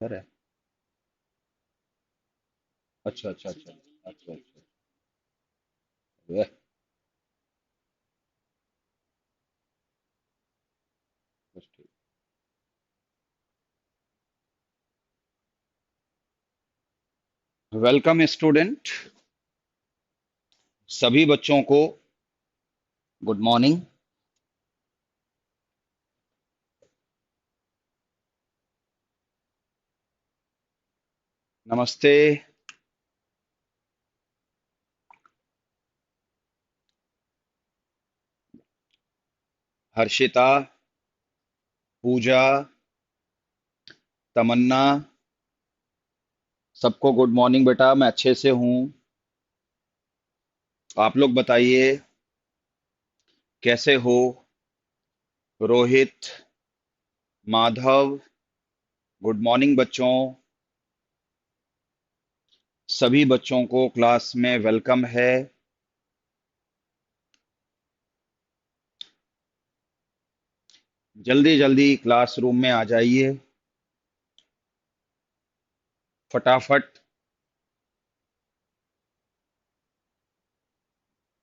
है। अच्छा अच्छा अच्छा अच्छा अच्छा। वह, बस ठीक। वेलकम स्टूडेंट, सभी बच्चों को गुड मॉर्निंग। नमस्ते। हर्षिता, पूजा, तमन्ना, सबको गुड मॉर्निंग बेटा। मैं अच्छे से हूँ। आप लोग बताइए कैसे हो। रोहित, माधव, गुड मॉर्निंग बच्चों। सभी बच्चों को क्लास में वेलकम है। जल्दी जल्दी क्लासरूम में आ जाइए फटाफट।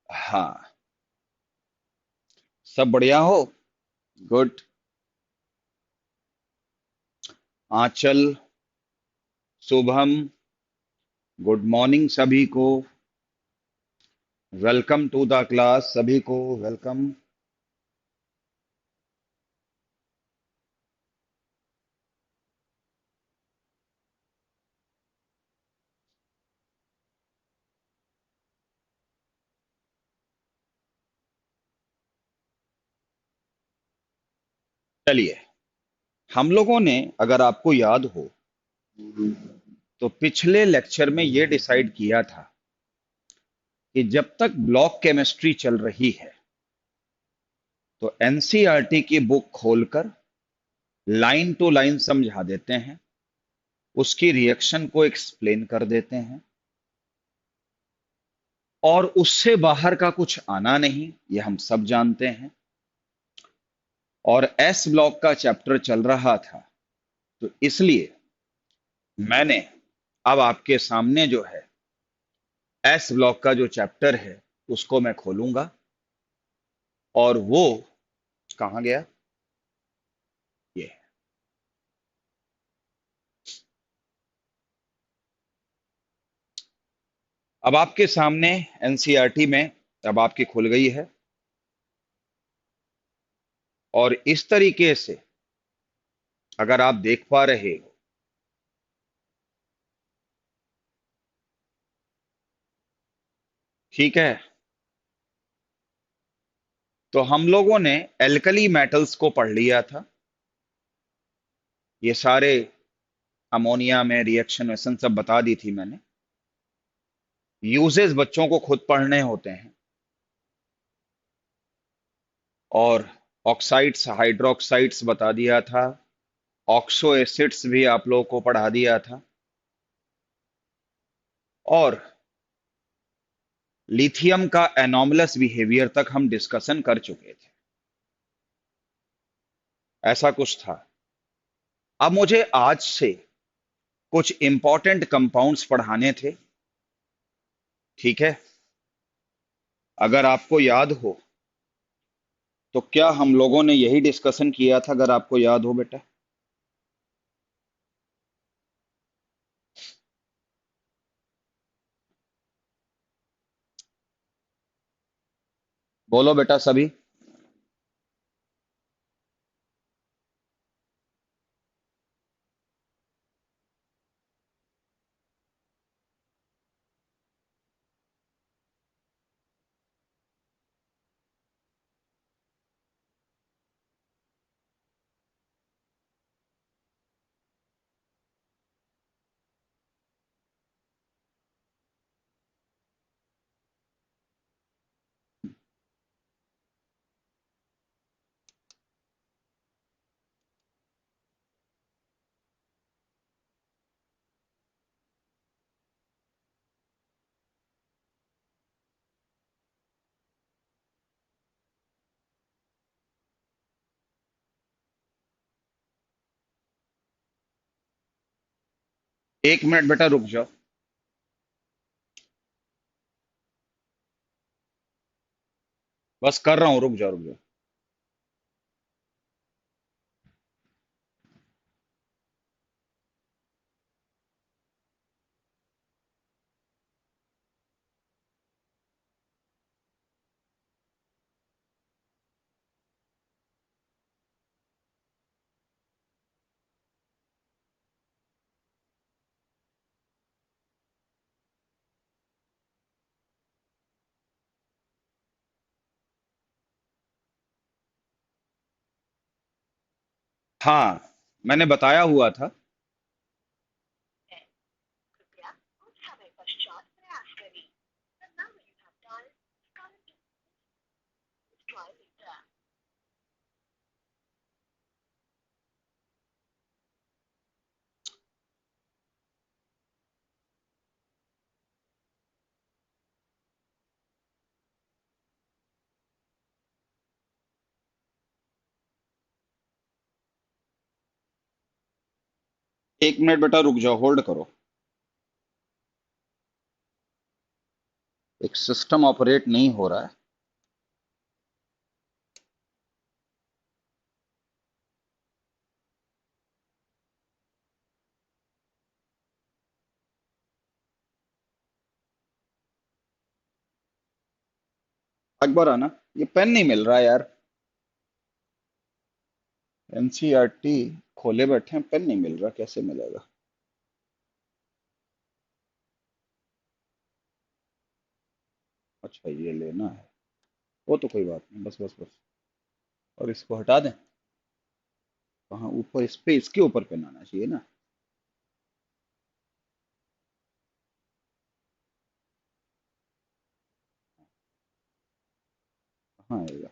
हाँ, सब बढ़िया हो। गुड। आंचल, शुभम, गुड मॉर्निंग सभी को। वेलकम टू द क्लास, सभी को वेलकम। चलिए, हम लोगों ने, अगर आपको याद हो, तो पिछले लेक्चर में ये डिसाइड किया था कि जब तक ब्लॉक केमिस्ट्री चल रही है तो एनसीईआरटी की बुक खोलकर लाइन टू लाइन समझा देते हैं, उसकी रिएक्शन को एक्सप्लेन कर देते हैं, और उससे बाहर का कुछ आना नहीं, ये हम सब जानते हैं। और एस ब्लॉक का चैप्टर चल रहा था, तो इसलिए मैंने अब आपके सामने जो है एस ब्लॉक का जो चैप्टर है उसको मैं खोलूंगा। और वो कहाँ गया, ये। अब आपके सामने एनसीईआरटी में अब आपकी खुल गई है, और इस तरीके से अगर आप देख पा रहे हो, ठीक है। तो हम लोगों ने एल्कली मेटल्स को पढ़ लिया था। ये सारे अमोनिया में रिएक्शन वेक्शन सब बता दी थी मैंने। यूजेस बच्चों को खुद पढ़ने होते हैं। और ऑक्साइड्स हाइड्रोक्साइड्स बता दिया था। ऑक्सो एसिड्स भी आप लोगों को पढ़ा दिया था। और लिथियम का एनॉमलस बिहेवियर तक हम डिस्कशन कर चुके थे। ऐसा कुछ था। अब मुझे आज से कुछ इंपॉर्टेंट कंपाउंड्स पढ़ाने थे, ठीक है। अगर आपको याद हो तो क्या हम लोगों ने यही डिस्कशन किया था, अगर आपको याद हो बेटा। बोलो बेटा सभी। एक मिनट बेटा रुक जाओ। बस कर रहा हूं, रुक जाओ रुक जाओ। हाँ, मैंने बताया हुआ था। एक मिनट बेटा रुक जाओ, होल्ड करो। एक सिस्टम ऑपरेट नहीं हो रहा है। अकबर आना। ये पेन नहीं मिल रहा है यार। एनसीईआरटी खोले बैठे हैं, पेन नहीं मिल रहा, कैसे मिलेगा? अच्छा, ये लेना है। वो तो कोई बात नहीं, बस बस बस। और इसको हटा दें। कहाँ ऊपर, इस पे, इसके ऊपर पेन आना चाहिए ना। कहाँ आएगा?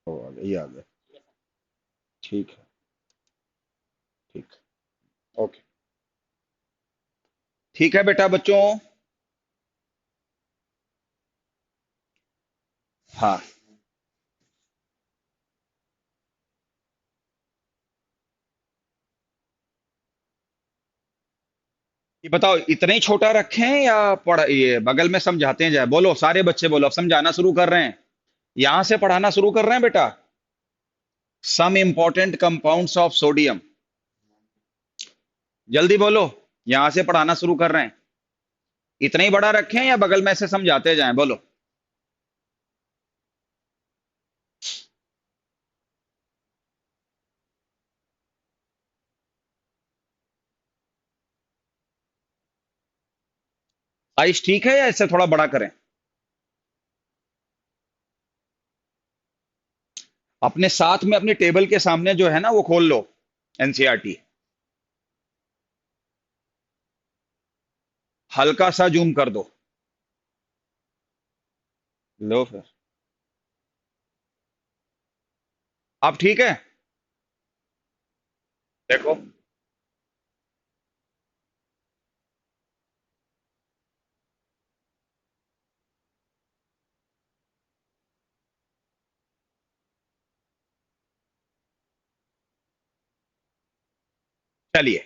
ओ आ गया, ये आ गया। ठीक है। ठीक। ओके। ठीक है बेटा बच्चों। हाँ। ये बताओ, इतना ही छोटा रखें या पढ़, ये बगल में समझाते हैं जाए? बोलो सारे बच्चे बोलो, अब समझाना शुरू कर रहे हैं। यहां से पढ़ाना शुरू कर रहे हैं बेटा। Some important compounds of sodium. जल्दी बोलो। यहां से पढ़ाना शुरू कर रहे हैं। इतना ही बड़ा रखें या बगल में से समझाते जाएं? बोलो। साइज ठीक है या इससे थोड़ा बड़ा करें? अपने साथ में अपनी टेबल के सामने जो है ना, वो खोल लो। एनसीईआरटी। हल्का सा जूम कर दो। लो फिर। अब ठीक है। देखो। चलिए।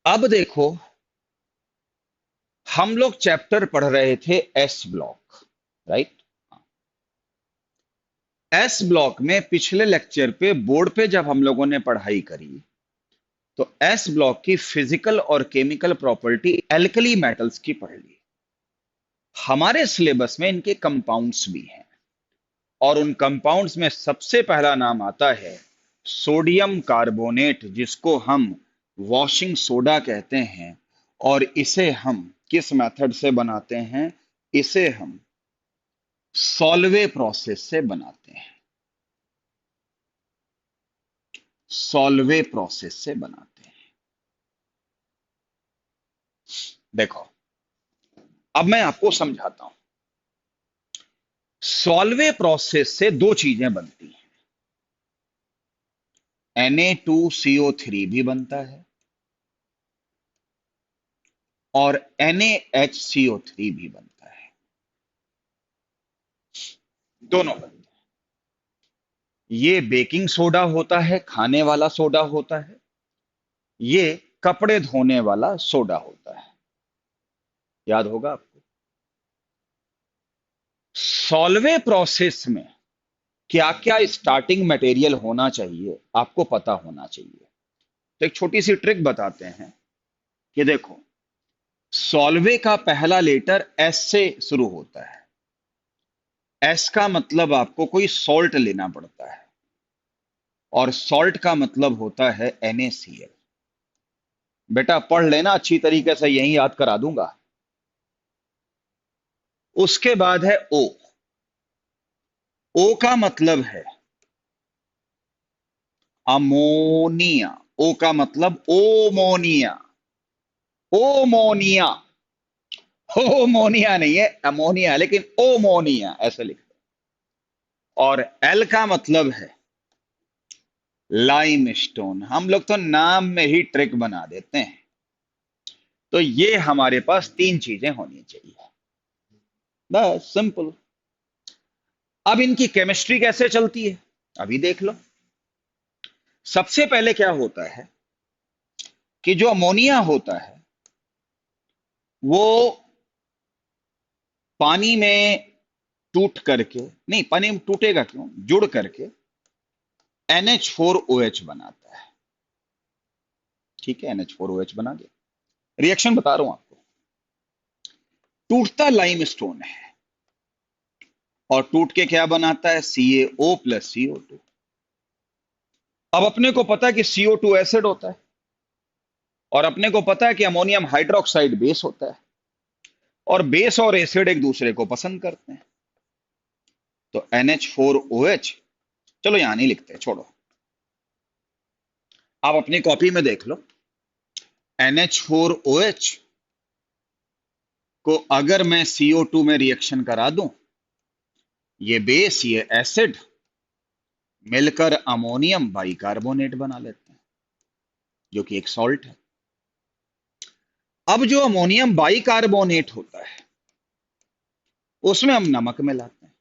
अब देखो, हम लोग चैप्टर पढ़ रहे थे S block, right? S block में पिछले लेक्चर पे बोर्ड पे जब हम लोगों ने पढ़ाई करी, तो एस ब्लॉक की फिजिकल और केमिकल प्रॉपर्टी एल्कली मेटल्स की पढ़ ली। हमारे सिलेबस में इनके कंपाउंड्स भी हैं, और उन कंपाउंड्स में सबसे पहला नाम आता है सोडियम कार्बोनेट, जिसको हम वॉशिंग सोडा कहते हैं। और इसे हम किस मेथड से बनाते हैं? इसे हम सॉल्वे प्रोसेस से बनाते हैं। सॉल्वे प्रोसेस से बनाते हैं। देखो, अब मैं आपको समझाता हूं। सॉल्वे प्रोसेस से दो चीजें बनती हैं। Na2CO3 भी बनता है और NaHCO3 भी बनता है, दोनों बनते हैं। ये बेकिंग सोडा होता है, खाने वाला सोडा होता है, ये कपड़े धोने वाला सोडा होता है। याद होगा आपको। सॉल्वे प्रोसेस में क्या क्या स्टार्टिंग मटेरियल होना चाहिए आपको पता होना चाहिए। तो एक छोटी सी ट्रिक बताते हैं कि देखो, सॉल्वे का पहला लेटर एस से शुरू होता है। एस का मतलब आपको कोई सॉल्ट लेना पड़ता है और सॉल्ट का मतलब होता है NaCl। बेटा पढ़ लेना अच्छी तरीके से, यही याद करा दूंगा। उसके बाद है O। O का मतलब है अमोनिया। O का मतलब ओमोनिया। ओमोनिया, ओमोनिया नहीं है, अमोनिया, लेकिन ओमोनिया ऐसे लिखते हैं। और L का मतलब है लाइमस्टोन। हम लोग तो नाम में ही ट्रिक बना देते हैं। तो ये हमारे पास तीन चीजें होनी चाहिए, बस सिंपल। अब इनकी केमिस्ट्री कैसे चलती है अभी देख लो। सबसे पहले क्या होता है कि जो अमोनिया होता है वो पानी में टूट करके, नहीं पानी में टूटेगा क्यों, जुड़ करके NH4OH बनाता है। ठीक है, NH4OH बना दिया। रिएक्शन बता रहा हूं आपको। टूटता लाइमस्टोन है और टूट के क्या बनाता है, CaO प्लस CO2। अब अपने को पता है कि CO2 एसिड होता है और अपने को पता है कि अमोनियम हाइड्रोक्साइड बेस होता है और बेस और एसिड एक दूसरे को पसंद करते हैं। तो NH4OH, चलो यहां नहीं लिखते, छोड़ो, आप अपनी कॉपी में देख लो। NH4OH को अगर मैं CO2 में रिएक्शन करा दूं, ये बेस ये एसिड मिलकर अमोनियम बाइकार्बोनेट बना लेते हैं, जो कि एक सॉल्ट है। अब जो अमोनियम बाइकार्बोनेट होता है उसमें हम नमक मिलाते हैं।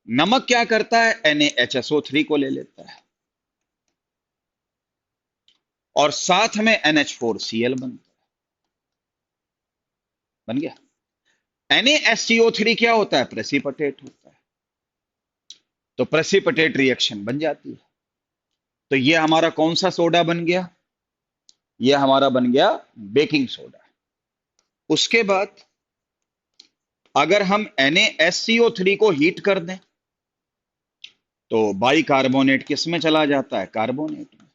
नमक क्या करता है, NaHSO3 को ले लेता है और साथ में NH4Cl बनता है। बन गया। NaSCO3 क्या होता है, प्रेसिपिटेट होता है, तो प्रेसिपिटेट रिएक्शन बन जाती है। तो ये हमारा कौन सा सोडा बन गया, ये हमारा बन गया बेकिंग सोडा। उसके बाद अगर हम NaSCO3 को हीट कर दें तो बाइकार्बोनेट किस में चला जाता है, कार्बोनेट में।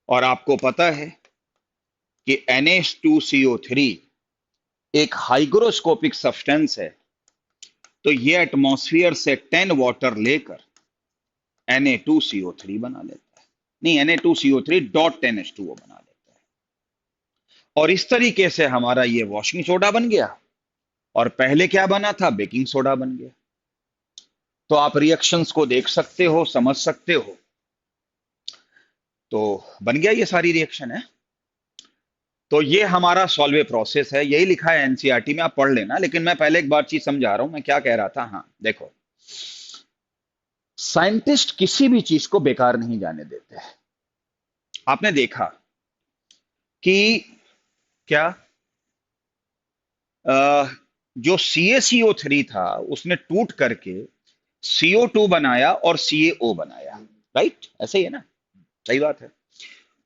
और आपको पता है कि NH2CO3 एक हाइग्रोस्कोपिक सब्सटेंस है, तो ये एटमॉस्फेयर से 10 वाटर लेकर Na2CO3 बना लेता है, नहीं Na2CO3 डॉट 10H2O बना लेता है। और इस तरीके से हमारा ये वॉशिंग सोडा बन गया और पहले क्या बना था, बेकिंग सोडा बन गया। तो आप रिएक्शंस को देख सकते हो, समझ सकते हो। तो बन गया, ये सारी रिएक्शन है। तो ये हमारा सॉल्वे प्रोसेस है, यही लिखा है एनसीईआरटी में, आप पढ़ लेना। लेकिन मैं पहले एक बार चीज समझा रहा हूं, मैं क्या कह रहा था। हाँ देखो, साइंटिस्ट किसी भी चीज को बेकार नहीं जाने देते हैं। आपने देखा कि क्या जो CaCO3 था उसने टूट करके CO2 बनाया और CaO बनाया, राइट, ऐसे ही है ना, सही बात है।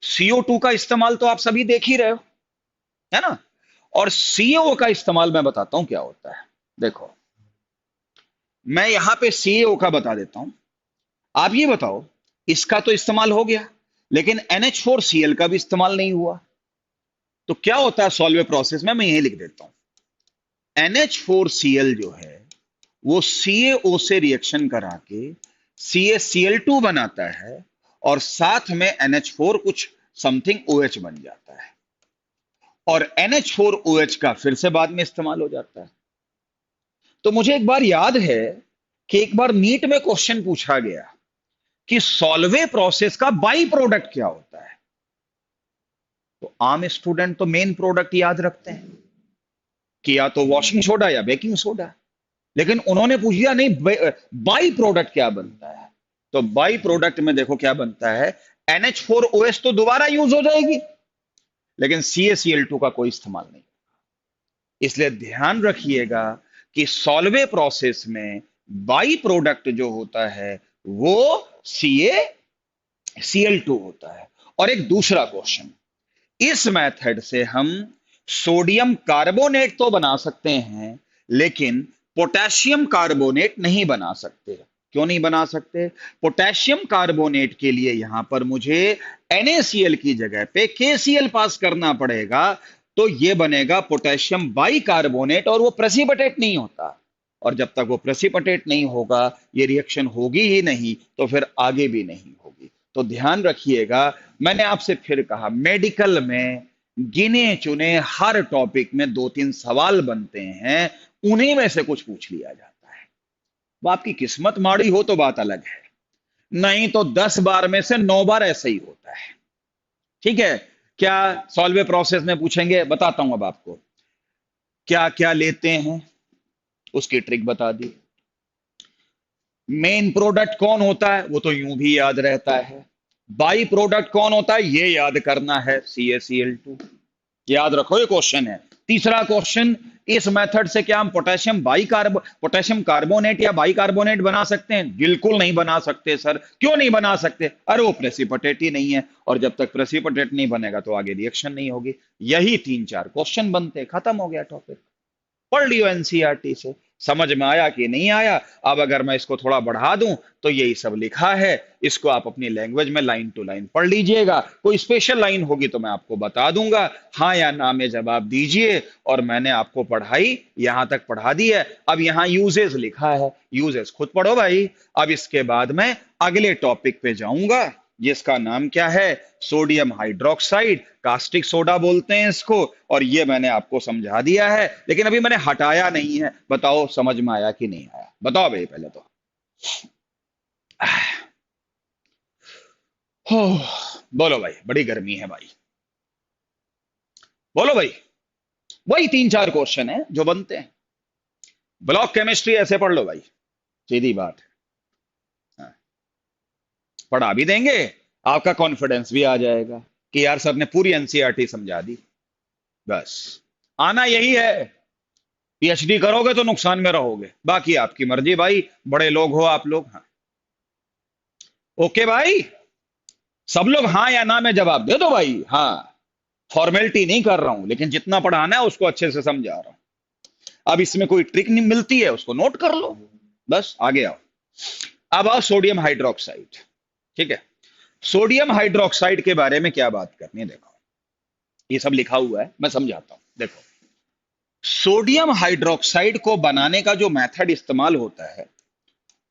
CO2 का इस्तेमाल तो आप सभी देख ही रहे हो, है ना। और CaO का इस्तेमाल मैं बताता हूं क्या होता है। देखो, मैं यहां पे CaO का बता देता हूं, आप ये बताओ, इसका तो इस्तेमाल हो गया लेकिन NH4Cl का भी इस्तेमाल नहीं हुआ। तो क्या होता है सॉल्वे प्रोसेस में, मैं यही लिख देता हूं। NH4Cl जो है वो CaO से रिएक्शन करा के CaCl2 बनाता है और साथ में NH4 कुछ समथिंग OH बन जाता है और NH4OH का फिर से बाद में इस्तेमाल हो जाता है। तो मुझे एक बार याद है कि एक बार नीट में क्वेश्चन पूछा गया कि सॉल्वे प्रोसेस का बाई प्रोडक्ट क्या होता है। तो आम स्टूडेंट तो मेन प्रोडक्ट याद रखते हैं कि या तो वॉशिंग सोडा या बेकिंग सोडा, लेकिन उन्होंने पूछ लिया नहीं बाई प्रोडक्ट क्या बनता है। तो बाई प्रोडक्ट में देखो क्या बनता है, NH4OH तो दोबारा यूज हो जाएगी, लेकिन CaCl2 का कोई इस्तेमाल नहीं। इसलिए ध्यान रखिएगा कि सॉल्वे प्रोसेस में बाई प्रोडक्ट जो होता है वो CaCl2 होता है। और एक दूसरा क्वेश्चन, इस मेथड से हम सोडियम कार्बोनेट तो बना सकते हैं, लेकिन पोटेशियम कार्बोनेट नहीं बना सकते। क्यों नहीं बना सकते? पोटेशियम कार्बोनेट के लिए यहां पर मुझे NaCl की जगह पे KCl पास करना पड़ेगा, तो ये बनेगा पोटेशियम बाई कार्बोनेट, और वो प्रेसिपिटेट नहीं होता। और जब तक वो प्रेसिपिटेट नहीं होगा, ये रिएक्शन होगी ही नहीं, तो फिर आगे भी नहीं होगी। तो ध्यान रखिएगा, मैंने आपसे फिर कहा, मेडिकल में गिने चुने हर टॉपिक में 2-3 सवाल बनते हैं, उन्हीं में से कुछ पूछ लिया जाता है। वो आपकी किस्मत माड़ी हो तो बात अलग है, नहीं तो 10 बार में से 9 बार ऐसे ही होता है। ठीक है? क्या सॉल्वे प्रोसेस में पूछेंगे? बताता हूं अब आपको क्या क्या लेते हैं, उसकी ट्रिक बता दी। मेन प्रोडक्ट कौन होता है वो तो यूं भी याद रहता है, बाई प्रोडक्ट कौन होता है ये याद करना है, CaCl2। याद रखो, ये क्वेश्चन है। तीसरा क्वेश्चन, इस मेथड से क्या हम पोटेशियम कार्बोनेट या बाई कार्बोनेट बना सकते हैं? बिल्कुल नहीं बना सकते सर। क्यों नहीं बना सकते? अरे वो प्रेसिपिटेट ही नहीं है, और जब तक प्रेसिपिटेट नहीं बनेगा तो आगे रिएक्शन नहीं होगी। यही 3-4 क्वेश्चन बनते, खत्म हो गया टॉपिक। पढ़ लियो NCERT से। समझ में आया कि नहीं आया? अब अगर मैं इसको थोड़ा बढ़ा दूं तो यही सब लिखा है, इसको आप अपनी लैंग्वेज में लाइन टू लाइन पढ़ लीजिएगा। कोई स्पेशल लाइन होगी तो मैं आपको बता दूंगा, हाँ या ना में जवाब दीजिए। और मैंने आपको पढ़ाई यहां तक पढ़ा दी है। अब यहां यूजेस लिखा है, यूजेस खुद पढ़ो भाई। अब इसके बाद मैं अगले टॉपिक पे जाऊंगा, जिसका नाम क्या है? सोडियम हाइड्रोक्साइड, कास्टिक सोडा बोलते हैं इसको। और ये मैंने आपको समझा दिया है, लेकिन अभी मैंने हटाया नहीं है। बताओ समझ में आया कि नहीं आया? बताओ भाई पहले तो। हो, बोलो भाई, बड़ी गर्मी है भाई, बोलो भाई। वही 3-4 क्वेश्चन है जो बनते हैं। ब्लॉक केमिस्ट्री ऐसे पढ़ लो भाई, सीधी बात है। हाँ, पढ़ा भी देंगे, आपका कॉन्फिडेंस भी आ जाएगा कि यार सर ने पूरी NCERT समझा दी। बस आना यही है। PhD करोगे तो नुकसान में रहोगे, बाकी आपकी मर्जी भाई, बड़े लोग हो आप लोग। हाँ ओके भाई, सब लोग हाँ या ना में जवाब दे दो भाई। हाँ, फॉर्मेलिटी नहीं कर रहा हूं, लेकिन जितना पढ़ाना है उसको अच्छे से समझा रहा हूं। अब इसमें कोई ट्रिक नहीं मिलती है, उसको नोट कर लो, बस आगे आओ। अब आओ सोडियम हाइड्रोक्साइड। ठीक है, सोडियम हाइड्रोक्साइड के बारे में क्या बात करनी है, देखो ये सब लिखा हुआ है, मैं समझाता हूं। देखो, सोडियम हाइड्रोक्साइड को बनाने का जो मेथड इस्तेमाल होता है,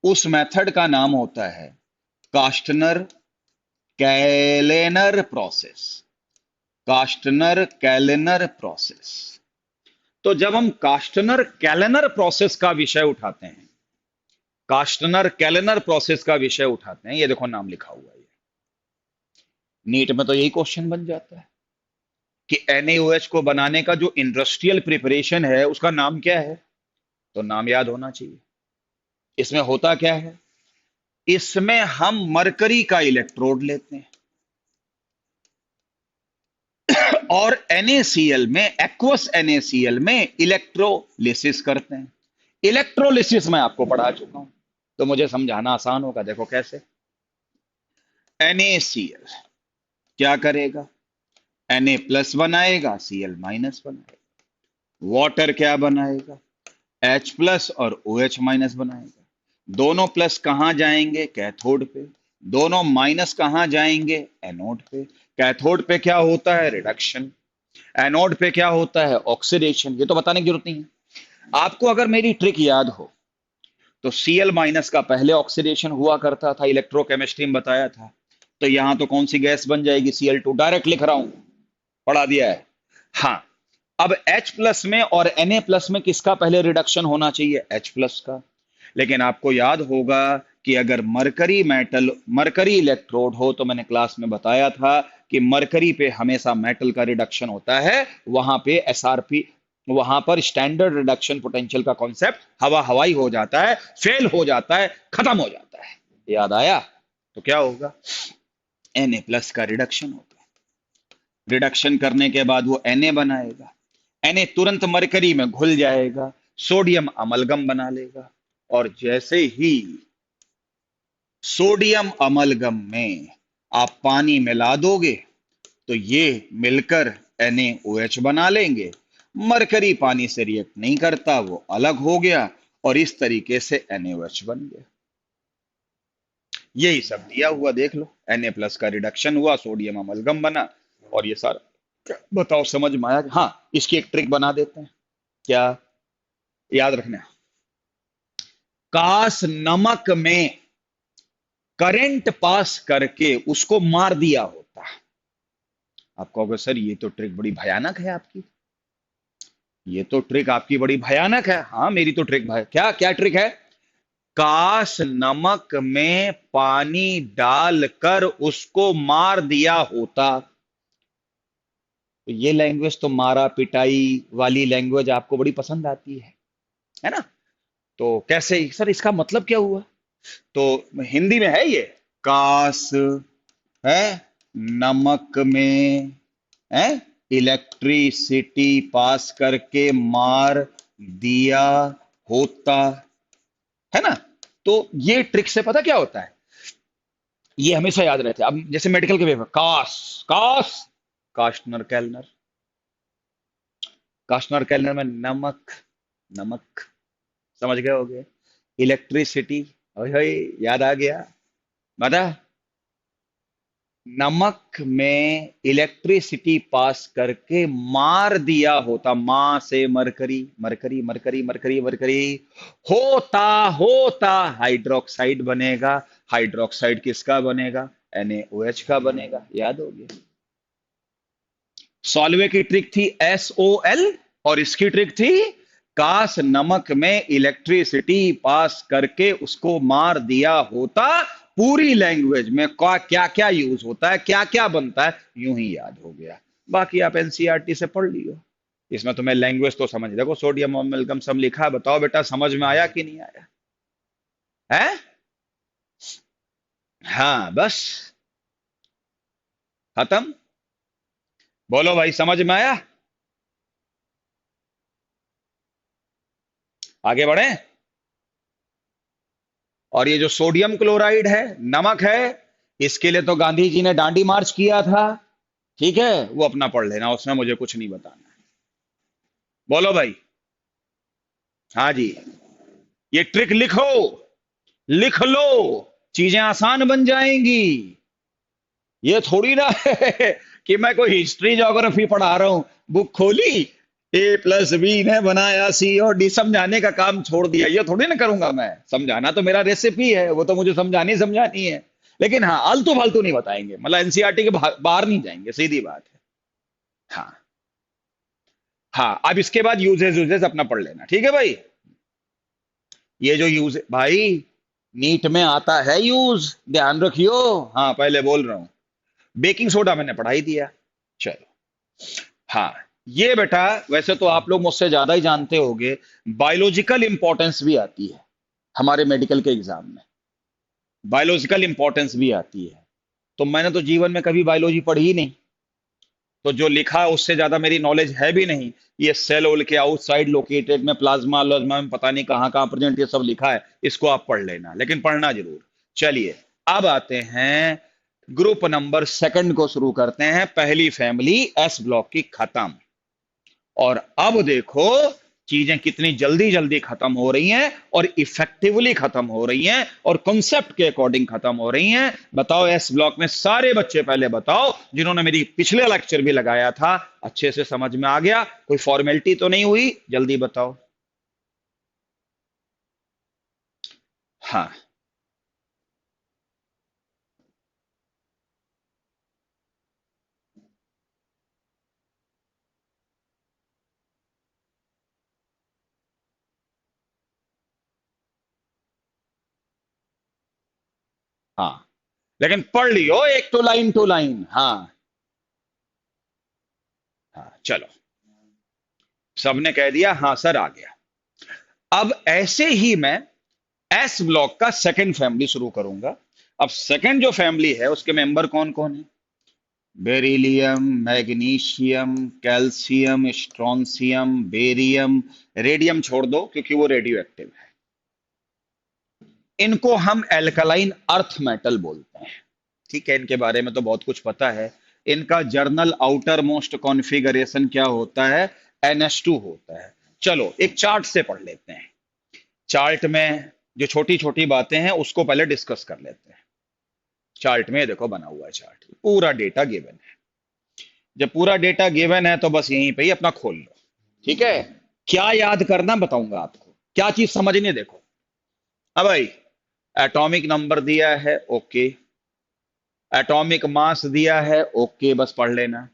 उस मेथड का नाम होता है कास्टनर कैलेनर प्रोसेस। कास्टनर कैलेनर प्रोसेस। तो जब हम कास्टनर कैलेनर प्रोसेस का विषय उठाते हैं, कास्टनर कैलेनर प्रोसेस का विषय उठाते हैं, ये देखो नाम लिखा हुआ है, नीट में तो यही क्वेश्चन बन जाता है कि NaOH को बनाने का जो इंडस्ट्रियल प्रिपरेशन है उसका नाम क्या है। तो नाम याद होना चाहिए। इसमें होता क्या है, इसमें हम मरकरी का इलेक्ट्रोड लेते हैं और NaCl में, एक्वस NaCl में इलेक्ट्रोलिसिस करते हैं। इलेक्ट्रोलिसिस मैं आपको पढ़ा चुका हूं, तो मुझे समझाना आसान होगा। देखो कैसे, NaCl क्या करेगा, Na+ बनाएगा, Cl- बनाएगा। वाटर क्या बनाएगा, H+ और OH- बनाएगा। दोनों प्लस कहां जाएंगे, कैथोड पे। दोनों माइनस कहां जाएंगे, एनोड पे। कैथोड पे क्या होता है, रिडक्शन। एनोड पे क्या होता है, ऑक्सीडेशन। ये तो बताने की जरूरत नहीं है आपको। अगर मेरी ट्रिक याद हो तो Cl- का पहले ऑक्सीडेशन हुआ करता था, इलेक्ट्रोकेमिस्ट्री में बताया था। तो यहां तो कौन सी गैस बन जाएगी, Cl2। डायरेक्ट लिख रहा हूं, पढ़ा दिया है। हाँ, अब H+ में और Na+ में किसका पहले रिडक्शन होना चाहिए, H+ का। लेकिन आपको याद होगा कि अगर मरकरी इलेक्ट्रोड हो, तो मैंने क्लास में बताया था कि मरकरी पे हमेशा मेटल का रिडक्शन होता है, वहां पे एसआरपी, वहां पर स्टैंडर्ड रिडक्शन पोटेंशियल का कॉन्सेप्ट हवा हवाई हो जाता है, फेल हो जाता है, खत्म हो जाता है। याद आया? तो क्या होगा? Na+ का रिडक्शन होता है। रिडक्शन करने के बाद वो Na बनाएगा। Na तुरंत मरकरी में घुल जाएगा, सोडियम अमलगम बना लेगा, और जैसे ही सोडियम अमलगम में आप पानी मिला दोगे, तो ये मिलकर NaOH बना लेंगे। मरकरी पानी से रिएक्ट नहीं करता, वो अलग हो गया, और इस तरीके से NaOH बन गया। यही सब दिया हुआ देख लो, Na+ का रिडक्शन हुआ, सोडियम अमलगम बना, और ये सारा। बताओ समझ में आया? हाँ, इसकी एक ट्रिक बना देते हैं। क्या? याद रखना, कास नमक में करंट पास करके उसको मार दिया होता। आप कहोगे सर ये तो ट्रिक बड़ी भयानक है आपकी, ये तो ट्रिक आपकी बड़ी भयानक है। हाँ, मेरी तो ट्रिक भाई, क्या क्या ट्रिक है? काश नमक में पानी डालकर उसको मार दिया होता। तो ये लैंग्वेज तो मारा पिटाई वाली लैंग्वेज आपको बड़ी पसंद आती है ना? तो कैसे सर, इसका मतलब क्या हुआ? तो हिंदी में है ये, काश है नमक में है इलेक्ट्रिसिटी पास करके मार दिया होता, है ना? तो ये ट्रिक से पता क्या होता है, ये हमेशा याद रहता है। अब जैसे मेडिकल के पेपर, काश, काश, कास्टनर कैलनर, कास्टनर कैलनर में नमक, नमक, समझ गए होगे? इलेक्ट्रिसिटी, ओए होए, याद आ गया? बता, नमक में इलेक्ट्रिसिटी पास करके मार दिया होता, मां से mercury, mercury mercury mercury mercury, होता होता हाइड्रोक्साइड बनेगा। हाइड्रोक्साइड किसका बनेगा? NaOH का बनेगा। याद हो गया? सॉल्वे की ट्रिक थी SOL, और इसकी ट्रिक थी काश नमक में इलेक्ट्रिसिटी पास करके उसको मार दिया होता। पूरी लैंग्वेज में क्या क्या यूज होता है, क्या क्या बनता है, यूं ही याद हो गया। बाकी आप एनसीईआरटी से पढ़ लियो, इसमें तुम्हें लैंग्वेज तो समझ, देखो सोडियम अमलगम सब लिखा है। बताओ बेटा, समझ में आया कि नहीं आया? है? हाँ, बस खत्म। बोलो भाई, समझ में आया? आगे बढ़े। और ये जो सोडियम क्लोराइड है, नमक है, इसके लिए तो गांधी जी ने डांडी मार्च किया था। ठीक है, वो अपना पढ़ लेना, उसमें मुझे कुछ नहीं बताना। बोलो भाई। हाँ जी, ये ट्रिक लिखो, लिख लो, चीजें आसान बन जाएंगी। ये थोड़ी ना है कि मैं कोई हिस्ट्री ज्योग्राफी पढ़ा रहा हूं, बुक खोली, A+B ने बनाया C और D, समझाने का काम छोड़ दिया। ये थोड़ी ना करूंगा मैं, समझाना तो मेरा रेसिपी है, वो तो मुझे समझानी समझानी है। लेकिन हाँ, आलतू फालतू नहीं बताएंगे, मतलब एनसीईआरटी के बाहर नहीं जाएंगे, सीधी बात है। हाँ, हाँ, अब इसके बाद यूजेस यूजेस अपना पढ़ लेना, ठीक है भाई? ये जो यूज भाई, नीट में आता है यूज, ध्यान रखियो। हाँ, पहले बोल रहा हूं, बेकिंग सोडा मैंने पढ़ा ही दिया। चलो, हाँ, ये बेटा, वैसे तो आप लोग मुझसे ज्यादा ही जानते होंगे, बायोलॉजिकल इंपॉर्टेंस भी आती है हमारे मेडिकल के एग्जाम में, बायोलॉजिकल इंपॉर्टेंस भी आती है। तो मैंने तो जीवन में कभी बायोलॉजी पढ़ी ही नहीं, तो जो लिखा है उससे ज्यादा मेरी नॉलेज है भी नहीं। ये सेल वोल के आउटसाइड लोकेटेड में, प्लाज्मा प्लाज्मा में पता नहीं कहाँ कहाँ प्रेजेंट, ये सब लिखा है, इसको आप पढ़ लेना, लेकिन पढ़ना जरूर। चलिए, अब आते हैं ग्रुप नंबर सेकंड को, शुरू करते हैं। पहली फैमिली एस ब्लॉक की खत्म। और अब देखो, चीजें कितनी जल्दी जल्दी खत्म हो रही हैं, और इफेक्टिवली खत्म हो रही हैं, और कॉन्सेप्ट के अकॉर्डिंग खत्म हो रही हैं। बताओ एस ब्लॉक में सारे बच्चे, पहले बताओ, जिन्होंने मेरी पिछले लेक्चर भी लगाया था, अच्छे से समझ में आ गया? कोई फॉर्मेलिटी तो नहीं हुई? जल्दी बताओ। हाँ, हाँ, लेकिन पढ़ लियो एक टू लाइन। हाँ हाँ, चलो, सबने कह दिया हाँ सर, आ गया। अब ऐसे ही मैं एस ब्लॉक का सेकंड फैमिली शुरू करूंगा। अब सेकंड जो फैमिली है उसके मेंबर कौन कौन है? Beryllium, magnesium, calcium, strontium, barium. Radium छोड़ दो क्योंकि वो रेडियो एक्टिव है। इनको हम एल्कलाइन अर्थ मेटल बोलते हैं। ठीक है, इनके बारे में तो बहुत कुछ पता है। इनका जर्नल आउटर मोस्ट कॉन्फ़िगरेशन क्या होता है? NH2 होता है। चलो एक चार्ट से पढ़ लेते हैं। चार्ट में जो छोटी छोटी बातें हैं उसको पहले डिस्कस कर लेते हैं। चार्ट में देखो बना हुआ है, चार्ट पूरा डेटा गिवन है। जब पूरा डेटा गिवन है तो बस यहीं पे ही अपना खोल लो। ठीक है, क्या याद करना बताऊंगा आपको, क्या चीज समझनी है, देखो। अब भाई, एटॉमिक नंबर दिया है, ओके। एटॉमिक मास दिया है, ओके, बस पढ़ लेना।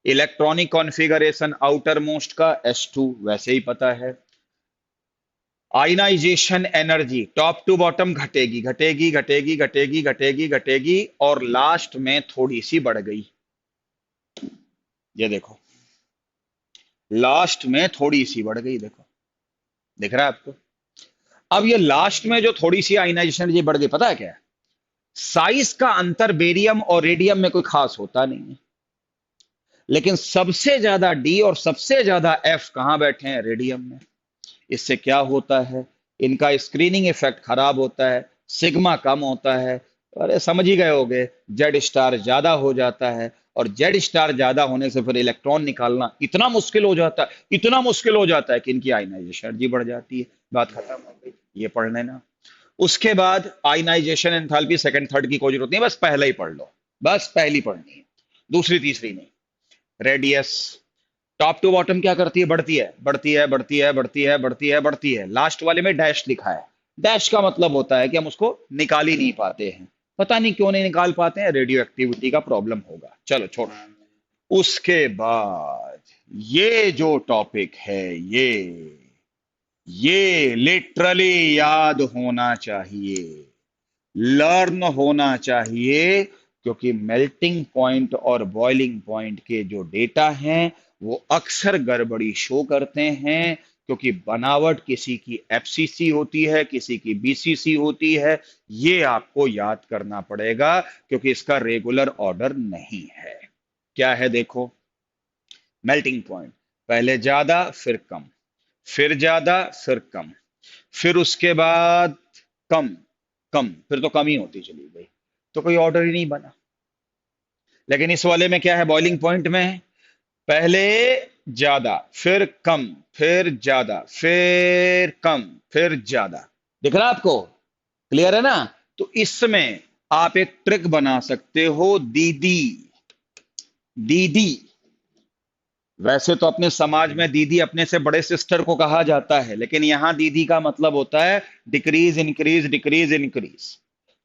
इलेक्ट्रॉनिक कॉन्फ़िगरेशन आउटर मोस्ट का S2 वैसे ही पता है। Ionization energy top to bottom घटेगी घटेगी घटेगी घटेगी घटेगी घटेगी और लास्ट में थोड़ी सी बढ़ गई। ये देखो, लास्ट में थोड़ी सी बढ़ गई, देखो, दिख रहा है आपको? अब ये लास्ट में जो थोड़ी सी आयनाइजेशन एनर्जी बढ़ गई, पता है क्या है? साइज का अंतर बेरियम और रेडियम में कोई खास होता नहीं है, लेकिन सबसे ज्यादा डी और सबसे ज्यादा एफ कहां बैठे हैं? रेडियम में। इससे क्या होता है? इनका स्क्रीनिंग इफेक्ट खराब होता है, सिग्मा कम होता है। अरे समझ ही गए होगे, जेड स्टार ज्यादा हो जाता है, और जेड स्टार ज्यादा होने से फिर इलेक्ट्रॉन निकालना इतना मुश्किल हो जाता है, इतना मुश्किल हो जाता है कि इनकी आयनाइजेशन एनर्जी बढ़ जाती है। बात खत्म हो गई, ये पढ़ लेना। उसके बाद आयनाइजेशन एंथैल्पी सेकंड थर्ड की कोई जरूरत नहीं, बस पहले ही पढ़ लो, बस पहली पढ़नी है, दूसरी तीसरी नहीं। रेडियस टॉप टू बॉटम क्या करती है? बढ़ती है बढ़ती है बढ़ती है बढ़ती है बढ़ती है बढ़ती है। लास्ट वाले में डैश लिखा है। डैश का मतलब होता है कि हम उसको निकाल ही नहीं पाते हैं। पता नहीं क्यों नहीं निकाल पाते हैं, रेडियो एक्टिविटी का प्रॉब्लम होगा। चलो छोड़ो। उसके बाद ये जो टॉपिक है, ये लिटरली याद होना चाहिए, लर्न होना चाहिए, क्योंकि मेल्टिंग पॉइंट और बॉइलिंग पॉइंट के जो डेटा हैं वो अक्सर गड़बड़ी शो करते हैं, क्योंकि बनावट किसी की FCC होती है, किसी की BCC होती है। ये आपको याद करना पड़ेगा, क्योंकि इसका रेगुलर ऑर्डर नहीं है। क्या है देखो, मेल्टिंग पॉइंट पहले ज्यादा फिर कम, फिर ज्यादा फिर कम, फिर उसके बाद कम, कम, फिर तो कम ही होती चली गई, तो कोई ऑर्डर ही नहीं बना। लेकिन इस वाले में क्या है? बॉइलिंग पॉइंट में पहले ज्यादा, फिर कम, फिर ज्यादा, फिर कम, फिर ज्यादा। दिख रहा है आपको? क्लियर है ना? तो इसमें आप एक ट्रिक बना सकते हो, दीदी। दीदी, वैसे तो अपने समाज में दीदी अपने से बड़े सिस्टर को कहा जाता है, लेकिन यहां दीदी का मतलब होता है डिक्रीज इंक्रीज डिक्रीज इंक्रीज।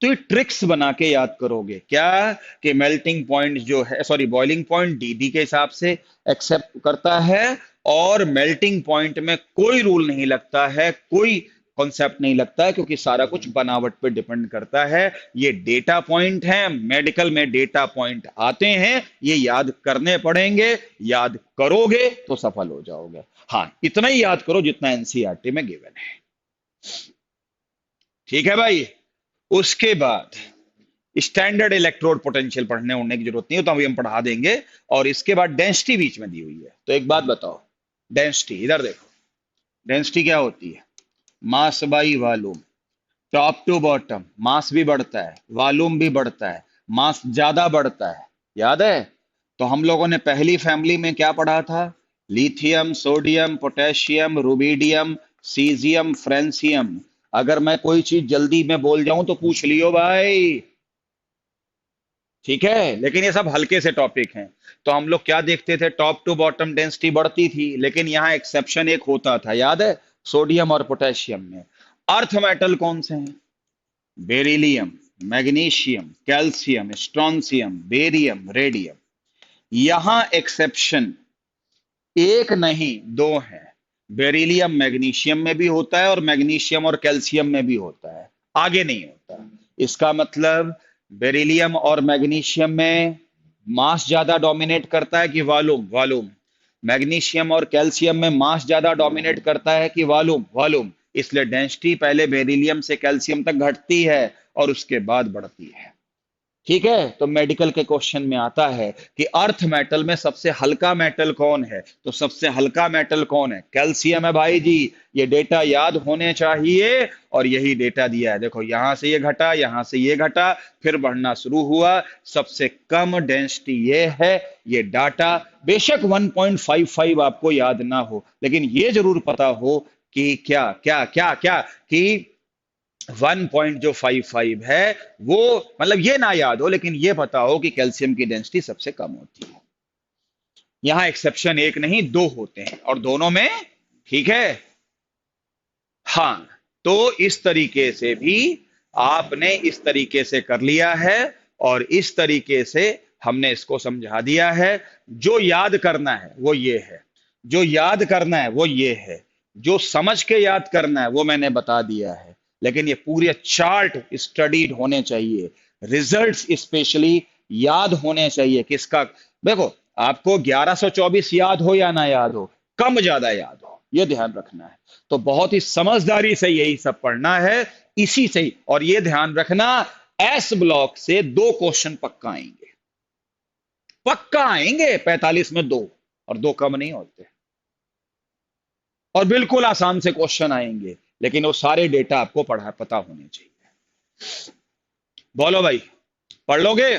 तो ये ट्रिक्स बना के याद करोगे क्या? कि मेल्टिंग पॉइंट जो है, सॉरी, बॉइलिंग पॉइंट दीदी के हिसाब से एक्सेप्ट करता है, और मेल्टिंग पॉइंट में कोई रूल नहीं लगता है, कोई कॉन्सेप्ट नहीं लगता है, क्योंकि सारा कुछ बनावट पे डिपेंड करता है। ये डेटा पॉइंट है, मेडिकल में डेटा पॉइंट आते हैं, ये याद करने पड़ेंगे। याद करोगे तो सफल हो जाओगे। हाँ, इतना ही याद करो जितना NCERT में गिवन है। ठीक है भाई? उसके बाद स्टैंडर्ड इलेक्ट्रोड पोटेंशियल पढ़ने उड़ने की जरूरत नहीं है, तो अभी हम पढ़ा देंगे। और इसके बाद डेंसिटी बीच में दी हुई है, तो एक बात बताओ, डेंसिटी इधर देखो। डेंसिटी क्या होती है? Mass by volume. Top to bottom mass भी बढ़ता है, वॉल्यूम भी बढ़ता है, मास ज्यादा बढ़ता है। याद है? तो हम लोगों ने पहली फैमिली में क्या पढ़ा था? Lithium, sodium, potassium, rubidium, caesium, francium. अगर मैं कोई चीज जल्दी में बोल जाऊं तो पूछ लियो भाई। ठीक है, लेकिन ये सब हल्के से टॉपिक हैं। तो हम लोग क्या देखते थे? टॉप टू बॉटम डेंसिटी बढ़ती थी, लेकिन यहां एक्सेप्शन एक होता था, याद है? सोडियम और पोटेशियम में। अर्थ मेटल कौन से हैं? Beryllium, magnesium, calcium, strontium, barium, radium. यहां एक्सेप्शन एक नहीं दो है। बेरिलियम मैग्नीशियम में भी होता है, और मैग्नीशियम और कैल्शियम में भी होता है, आगे नहीं होता। इसका मतलब बेरिलियम और मैग्नीशियम में मास ज्यादा डोमिनेट करता है कि वॉल्यूम? वॉल्यूम। मैग्नीशियम और कैल्शियम में मास ज्यादा डोमिनेट करता है कि वॉल्यूम? वॉल्यूम। इसलिए डेंसिटी पहले बेरिलियम से कैल्शियम तक घटती है और उसके बाद बढ़ती है। ठीक है, तो मेडिकल के क्वेश्चन में आता है कि अर्थ मेटल में सबसे हल्का मेटल कौन है? तो सबसे हल्का मेटल कौन है? कैल्शियम है भाई जी। ये डेटा याद होने चाहिए और यही डेटा दिया है। देखो यहां से ये घटा, यहां से ये घटा, फिर बढ़ना शुरू हुआ। सबसे कम डेंसिटी ये है। ये डाटा बेशक 1.55 आपको याद ना हो, लेकिन ये जरूर पता हो कि क्या क्या क्या क्या कि 1.55 है वो, मतलब ये ना याद हो लेकिन ये पता हो कि कैल्शियम की डेंसिटी सबसे कम होती है। यहां एक्सेप्शन एक नहीं दो होते हैं और दोनों में ठीक है। हाँ, तो इस तरीके से भी आपने इस तरीके से कर लिया है और इस तरीके से हमने इसको समझा दिया है। जो याद करना है वो ये है, जो याद करना है वो ये है, जो समझ के याद करना है वो मैंने बता दिया है। लेकिन ये पूरे चार्ट स्टडीड होने चाहिए, रिजल्ट्स स्पेशली याद होने चाहिए। किसका? देखो, आपको 1124 याद हो या ना याद हो, कम ज्यादा याद हो, ये ध्यान रखना है। तो बहुत ही समझदारी से यही सब पढ़ना है, इसी से ही। और ये ध्यान रखना, एस ब्लॉक से 2 क्वेश्चन पक्का आएंगे, पक्का आएंगे। 45 में 2, और 2 कम नहीं होते। और बिल्कुल आसान से क्वेश्चन आएंगे, लेकिन वो सारे डेटा आपको पढ़ा पता होने चाहिए। बोलो भाई, पढ़ लोगे?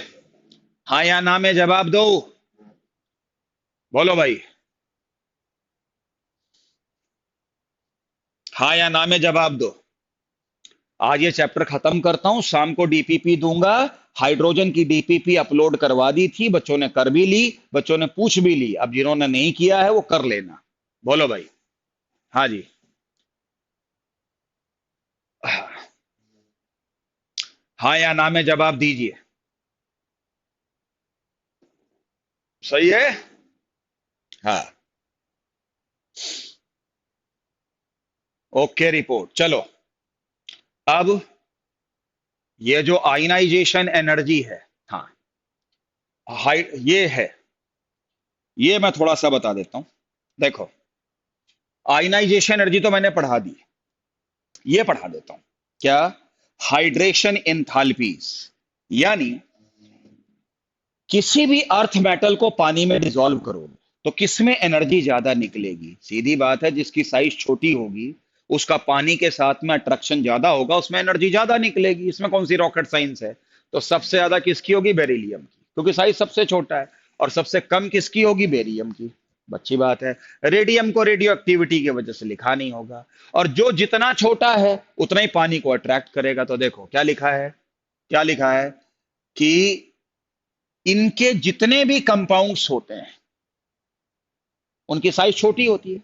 हाँ या ना में जवाब दो। बोलो भाई, हाँ या ना में जवाब दो। आज ये चैप्टर खत्म करता हूं, शाम को डीपीपी दूंगा। हाइड्रोजन की डीपीपी अपलोड करवा दी थी, बच्चों ने कर भी ली, बच्चों ने पूछ भी ली। अब जिन्होंने नहीं किया है वो कर लेना। बोलो भाई। हाँ जी। हाँ या ना में जवाब दीजिए। सही है। हाँ। ओके रिपोर्ट, चलो। अब ये जो आयनाइजेशन एनर्जी है, हाँ, हाई ये है, ये मैं थोड़ा सा बता देता हूं। देखो, आयनाइजेशन एनर्जी तो मैंने पढ़ा दी, ये पढ़ा देता हूं। क्या? हाइड्रेशन एंथैल्पीज, यानी किसी भी अर्थ मेटल को पानी में डिसॉल्व करो तो किसमें एनर्जी ज्यादा निकलेगी? सीधी बात है, जिसकी साइज छोटी होगी उसका पानी के साथ में अट्रैक्शन ज्यादा होगा, उसमें एनर्जी ज्यादा निकलेगी। इसमें कौन सी रॉकेट साइंस है? तो सबसे ज्यादा किसकी होगी? बेरिलियम की, क्योंकि साइज सबसे छोटा है। और सबसे कम किसकी होगी? बेरियम की। अच्छी बात है। रेडियम को रेडियो एक्टिविटी की वजह से लिखा नहीं होगा, और जो जितना छोटा है उतना ही पानी को अट्रैक्ट करेगा। तो देखो क्या लिखा है, क्या लिखा है कि इनके जितने भी कंपाउंड्स होते हैं उनकी साइज छोटी होती है,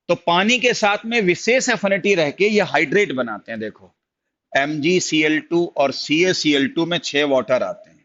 तो पानी के साथ में विशेष एफिनिटी रह के ये हाइड्रेट बनाते हैं। देखो, MgCl2 और CaCl2 में 6 वाटर आते हैं,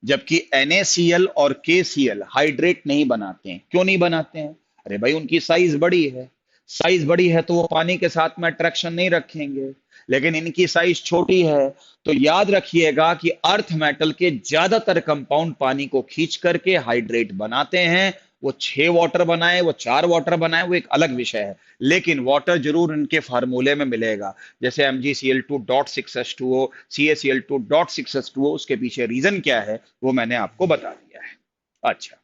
जबकि NaCl और KCl हाइड्रेट नहीं बनाते हैं। क्यों नहीं बनाते हैं? अरे भाई, उनकी साइज बड़ी है। साइज बड़ी है तो वो पानी के साथ में अट्रैक्शन नहीं रखेंगे, लेकिन इनकी साइज छोटी है। तो याद रखिएगा कि अर्थ मेटल के ज्यादातर कंपाउंड पानी को खींच करके हाइड्रेट बनाते हैं। वो 6 वाटर बनाए, वो 4 वाटर बनाए, वो एक अलग विषय है, लेकिन वाटर जरूर इनके फार्मूले में मिलेगा। जैसे MgCl2.6H2O, CaCl2.6H2O, उसके पीछे रीजन क्या है वो मैंने आपको बता दिया है। अच्छा,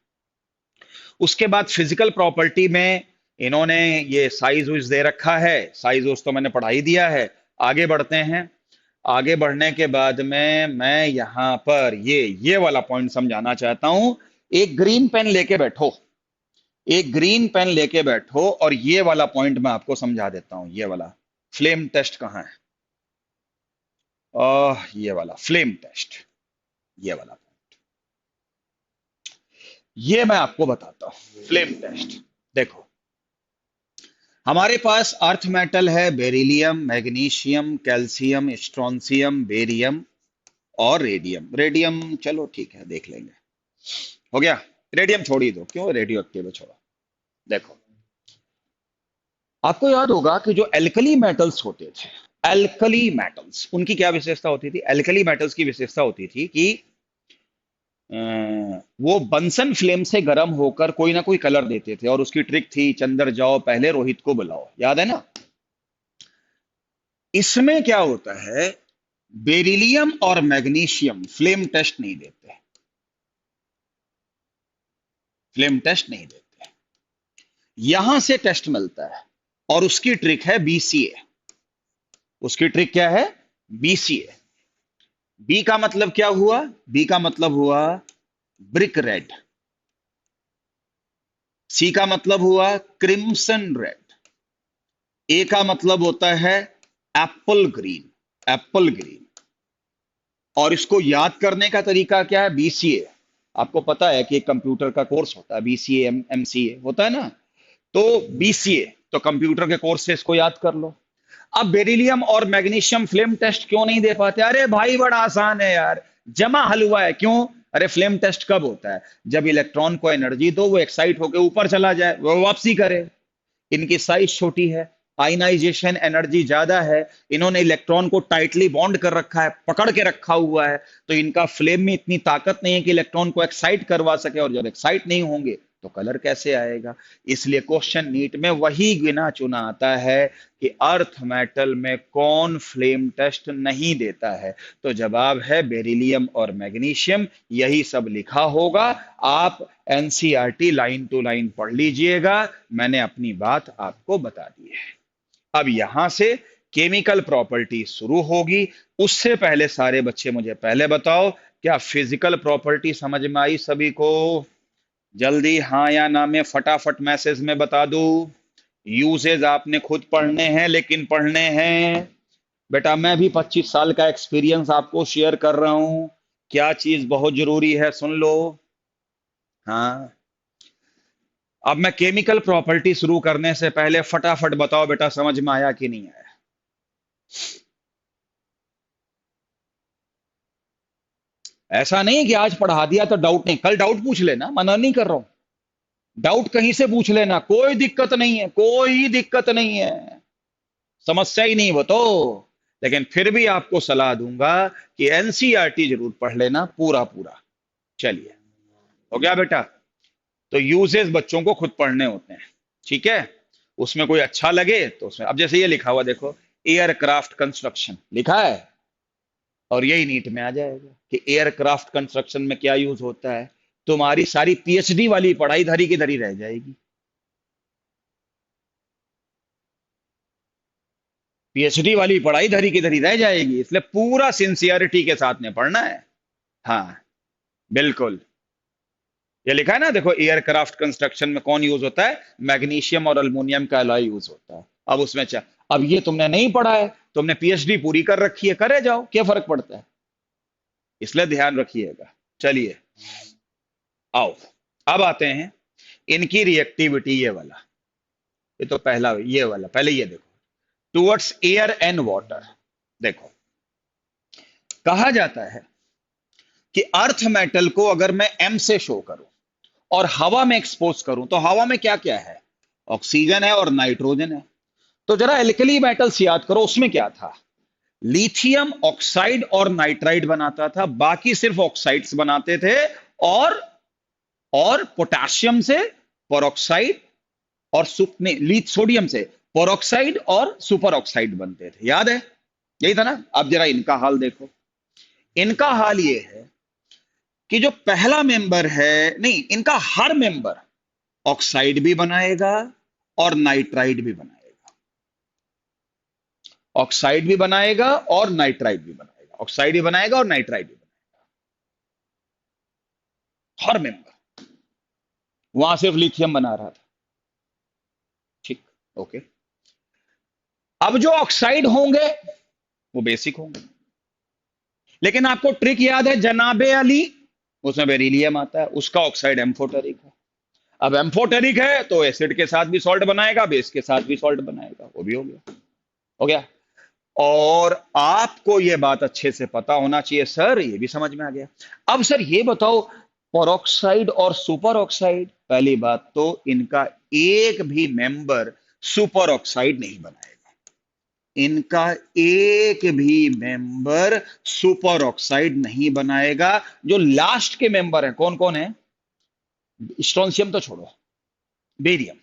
उसके बाद फिजिकल प्रॉपर्टी में इन्होंने ये साइज उज दे रखा है। साइज उज तो मैंने पढ़ा ही दिया है। आगे बढ़ते हैं। आगे बढ़ने के बाद में मैं यहां पर ये वाला पॉइंट समझाना चाहता हूं। एक ग्रीन पेन लेके बैठो, एक ग्रीन पेन लेके बैठो, और ये वाला पॉइंट मैं आपको समझा देता हूं। ये वाला फ्लेम टेस्ट कहाँ है? ये वाला फ्लेम टेस्ट, ये वाला, ये मैं आपको बताता हूं फ्लेम टेस्ट। देखो, हमारे पास अर्थ मेटल है beryllium, magnesium, calcium, strontium, barium और रेडियम। रेडियम चलो ठीक है, देख लेंगे। हो गया। रेडियम छोड़ ही दो, क्यों? रेडियो एक्टिव है, छोड़ो। देखो, आपको याद होगा कि जो एल्कली मेटल्स होते थे, एल्कली मेटल्स, उनकी क्या विशेषता होती थी? एल्कली मेटल्स की विशेषता होती थी कि वो बंसन फ्लेम से गर्म होकर कोई ना कोई कलर देते थे, और उसकी ट्रिक थी, चंदर जाओ पहले रोहित को बुलाओ, याद है ना? इसमें क्या होता है, बेरिलियम और मैग्नीशियम फ्लेम टेस्ट नहीं देते, फ्लेम टेस्ट नहीं देते, यहां से टेस्ट मिलता है, और उसकी ट्रिक है बीसीए। उसकी ट्रिक क्या है? बीसीए। बी का मतलब क्या हुआ? बी का मतलब हुआ ब्रिक रेड, सी का मतलब हुआ क्रिम्सन रेड, ए का मतलब होता है एप्पल ग्रीन, एप्पल ग्रीन। और इसको याद करने का तरीका क्या है? बीसीए। आपको पता है कि एक कंप्यूटर का कोर्स होता है बीसीए, एमसीए होता है ना? तो बीसीए, तो कंप्यूटर के कोर्स से इसको याद कर लो। अब बेरिलियम और मैग्नीशियम फ्लेम टेस्ट क्यों नहीं दे पाते? अरे भाई बड़ा आसान है यार, जमा हलवा है। क्यों? अरे फ्लेम टेस्ट कब होता है? जब इलेक्ट्रॉन को एनर्जी दो, वो एक्साइट होकर ऊपर चला जाए, वो वापसी करे। इनकी साइज छोटी है, आयनाइजेशन एनर्जी ज्यादा है, इन्होंने इलेक्ट्रॉन को टाइटली बॉन्ड कर रखा है, पकड़ के रखा हुआ है, तो इनका फ्लेम में इतनी ताकत नहीं है कि इलेक्ट्रॉन को एक्साइट करवा सके, और जब एक्साइट नहीं होंगे तो कलर कैसे आएगा? इसलिए क्वेश्चन नीट में वही गिना चुना आता है कि अर्थ मेटल में कौन फ्लेम टेस्ट नहीं देता है। तो जवाब है बेरिलियम और मैग्नीशियम, यही सब लिखा होगा। आप एनसीईआरटी लाइन टू लाइन पढ़ लीजिएगा, मैंने अपनी बात आपको बता दी है। अब यहां से केमिकल प्रॉपर्टी शुरू होगी, उससे पहले सारे बच्चे मुझे पहले बताओ, क्या फिजिकल प्रॉपर्टी समझ में आई सभी को? जल्दी हाँ या ना में फटाफट मैसेज में बता दो। यूजेज आपने खुद पढ़ने हैं, लेकिन पढ़ने हैं बेटा। मैं भी 25 साल का एक्सपीरियंस आपको शेयर कर रहा हूं, क्या चीज बहुत जरूरी है सुन लो। हाँ, अब मैं केमिकल प्रॉपर्टी शुरू करने से पहले फटाफट बताओ बेटा, समझ में आया कि नहीं आया? ऐसा नहीं कि आज पढ़ा दिया तो डाउट नहीं, कल डाउट पूछ लेना, मना नहीं कर रहा हूं। डाउट कहीं से पूछ लेना, कोई दिक्कत नहीं है, कोई दिक्कत नहीं है, समस्या ही नहीं वो तो। लेकिन फिर भी आपको सलाह दूंगा कि एनसीईआरटी जरूर पढ़ लेना पूरा पूरा। चलिए, हो गया बेटा? तो यूजेस बच्चों को खुद पढ़ने होते हैं, ठीक है? उसमें कोई अच्छा लगे तो उसमें, अब जैसे ये लिखा हुआ देखो, एयरक्राफ्ट कंस्ट्रक्शन लिखा है, और यही नीट में आ जाएगा कि एयरक्राफ्ट कंस्ट्रक्शन में क्या यूज होता है। तुम्हारी सारी पीएचडी वाली पढ़ाई धरी की धरी रह जाएगी। पीएचडी वाली पढ़ाई धरी की धरी रह जाएगी, इसलिए पूरा सिंसियरिटी के साथ में पढ़ना है। हाँ, बिल्कुल। ये लिखा है ना, देखो, एयरक्राफ्ट कंस्ट्रक्शन में कौन यूज होता है? मैग्नीशियम और अल्मोनियम का अलॉय यूज होता है। अब उसमें अब ये तुमने नहीं पढ़ा है, तुमने पीएचडी पूरी कर रखी है, करे जाओ, क्या फर्क पड़ता है? इसलिए ध्यान रखिएगा। चलिए, आओ, अब आते हैं इनकी रिएक्टिविटी, ये वाला, ये तो पहला, ये वाला पहले ये देखो, टुवर्ड्स एयर एंड वाटर। देखो, कहा जाता है कि अर्थ मेटल को अगर मैं एम से शो करूं और हवा में एक्सपोज करूं, तो हवा में क्या क्या है? ऑक्सीजन है और नाइट्रोजन है। तो जरा एल्कली मेटल्स याद करो, उसमें क्या था? लिथियम ऑक्साइड और नाइट्राइड बनाता था, बाकी सिर्फ ऑक्साइड्स बनाते थे, और पोटेशियम से पेरोक्साइड, और सोडियम से पेरोक्साइड और सुपर ऑक्साइड बनते थे, याद है? यही था ना? अब जरा इनका हाल देखो। इनका हाल ये है कि जो पहला मेंबर है, नहीं, इनका हर मेंबर ऑक्साइड भी बनाएगा और नाइट्राइड भी बनाएगा, ऑक्साइड भी बनाएगा और नाइट्राइड भी बनाएगा, ऑक्साइड भी बनाएगा और नाइट्राइड भी बनाएगा, हर मेंबर। वहां सिर्फ लिथियम बना रहा था, ठीक, ओके। अब जो ऑक्साइड होंगे वो बेसिक होंगे, लेकिन आपको ट्रिक याद है जनाबे अली? उसमें बेरिलियम आता है, उसका ऑक्साइड एम्फोटेरिक है। अब एम्फोटेरिक है तो एसिड के साथ भी सॉल्ट बनाएगा, बेस के साथ भी सॉल्ट बनाएगा, वो भी हो गया, हो गया। और आपको यह बात अच्छे से पता होना चाहिए सर, ये भी समझ में आ गया। अब सर ये बताओ, पेरोक्साइड और सुपर ऑक्साइड, पहली बात तो इनका एक भी मेंबर सुपर ऑक्साइड नहीं बनाएगा, इनका एक भी मेंबर सुपर ऑक्साइड नहीं बनाएगा। जो लास्ट के मेंबर है कौन कौन है? स्ट्रोंशियम तो छोड़ो, बेरियम।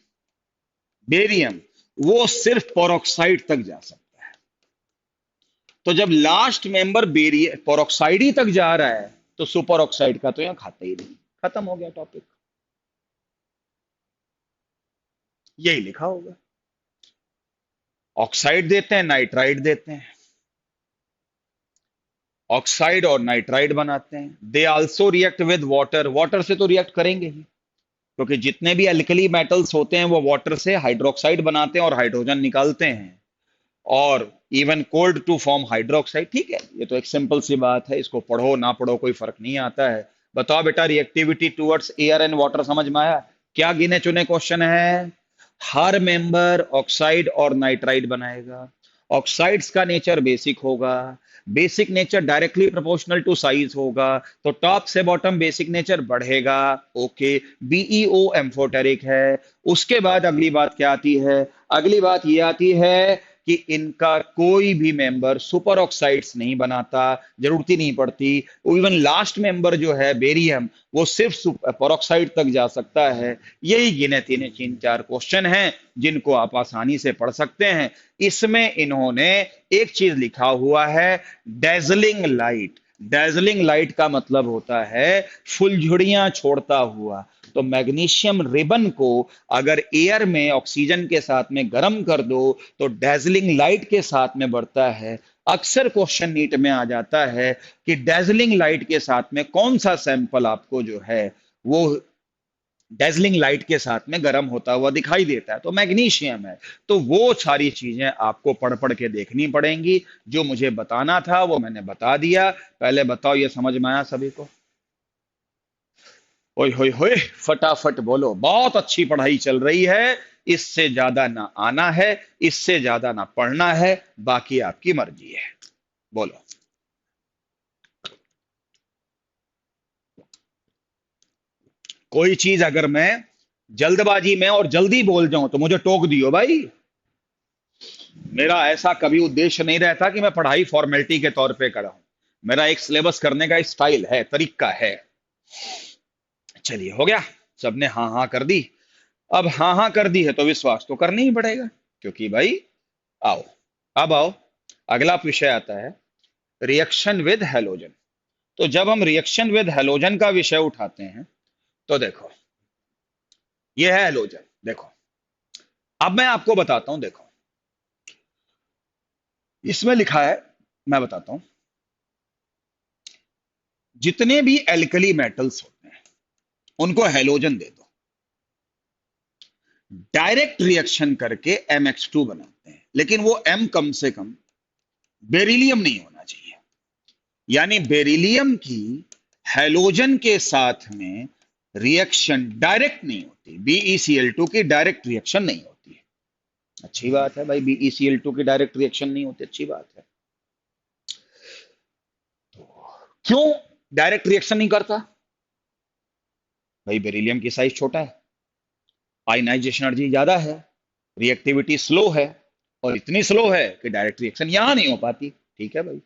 बेरियम वो सिर्फ पेरोक्साइड तक जा सकता है। तो जब लास्ट मेंबर बेरियम पेरोक्साइड ही तक जा रहा है तो सुपर ऑक्साइड का तो यहां खाता ही नहीं। खत्म हो गया टॉपिक, यही लिखा होगा। ऑक्साइड देते हैं, नाइट्राइड देते हैं, ऑक्साइड और नाइट्राइड बनाते हैं। They also react with water, water से तो रिएक्ट करेंगे ही, क्योंकि जितने भी अल्कली मेटल्स होते हैं वो वाटर से हाइड्रोक्साइड बनाते हैं और हाइड्रोजन निकालते हैं, और even cold to form hydroxide. ठीक है, ये तो एक सिंपल सी बात है, इसको पढ़ो ना पढ़ो कोई फर्क नहीं आता है। बताओ बेटा, reactivity towards air and water समझ में आया? क्या गिने चुने क्वेश्चन है? हर मेंबर ऑक्साइड और नाइट्राइड बनाएगा। ऑक्साइड्स का नेचर बेसिक होगा, basic nature directly proportional to size होगा, तो टॉप से बॉटम बेसिक नेचर बढ़ेगा। ओके, बीईओ एम्फोटेरिक है। उसके बाद अगली बात क्या आती है? अगली बात ये आती है कि इनका कोई भी मेंबर सुपर ऑक्साइड्स नहीं बनाता, जरूरत ही नहीं पड़ती। इवन लास्ट मेंबर जो है बेरियम, वो सिर्फ पेरोक्साइड तक जा सकता है। यही गिने तीन तीन चार क्वेश्चन हैं जिनको आप आसानी से पढ़ सकते हैं। इसमें इन्होंने एक चीज लिखा हुआ है, डेजलिंग लाइट। डेजलिंग लाइट का मतलब होता है फुलझड़ियां छोड़ता हुआ। तो मैग्नीशियम रिबन को अगर एयर में ऑक्सीजन के साथ में गर्म कर दो तो डेजलिंग लाइट के साथ में बढ़ता है। अक्सर क्वेश्चन नीट में आ जाता है कि डेजलिंग लाइट के साथ में कौन सा सैंपल आपको जो है वो डेजलिंग लाइट के साथ में गर्म होता हुआ दिखाई देता है, तो मैग्नीशियम है। तो वो सारी चीजें आपको पढ़ पढ़ के देखनी पड़ेंगी। जो मुझे बताना था वो मैंने बता दिया। पहले बताओ, ये समझ में आया सभी को? ओए होए होए, फटाफट बोलो। बहुत अच्छी पढ़ाई चल रही है, इससे ज्यादा ना आना है, इससे ज्यादा ना पढ़ना है, बाकी आपकी मर्जी है। बोलो। कोई चीज अगर मैं जल्दबाजी में और जल्दी बोल जाऊं तो मुझे टोक दियो भाई। मेरा ऐसा कभी उद्देश्य नहीं रहता कि मैं पढ़ाई फॉर्मेलिटी के तौर पे कराऊं। मेरा एक सिलेबस करने का स्टाइल है, तरीका है। चलिए, हो गया? सबने हाँ हाँ कर दी। अब हाँ हाँ कर दी है तो विश्वास तो करना ही पड़ेगा, क्योंकि भाई आओ, अब आओ, अगला विषय आता है रिएक्शन विद हैलोजन। तो जब हम रिएक्शन विद हैलोजन का विषय उठाते हैं तो देखो, ये है हैलोजन। देखो, अब मैं आपको बताता हूं। देखो, इसमें लिखा है, मैं बताता हूं, जितने भी एल्कली मेटल्स होते हैं उनको हैलोजन दे दो, डायरेक्ट रिएक्शन करके MX2 बनाते हैं, लेकिन वो M कम से कम बेरिलियम नहीं होना चाहिए। यानी बेरिलियम की हैलोजन के साथ में रिएक्शन डायरेक्ट नहीं होती। BeCl2 की डायरेक्ट रिएक्शन नहीं होती है। अच्छी बात है भाई, BeCl2 की डायरेक्ट रिएक्शन नहीं होती, अच्छी बात है। क्यों डायरेक्ट रिएक्शन नहीं करता? भाई बेरिलियम की साइज छोटा है, आयनाइजेशन एनर्जी ज्यादा है, रिएक्टिविटी स्लो है, और इतनी स्लो है कि डायरेक्ट रिएक्शन यहां नहीं हो पाती। ठीक है भाई,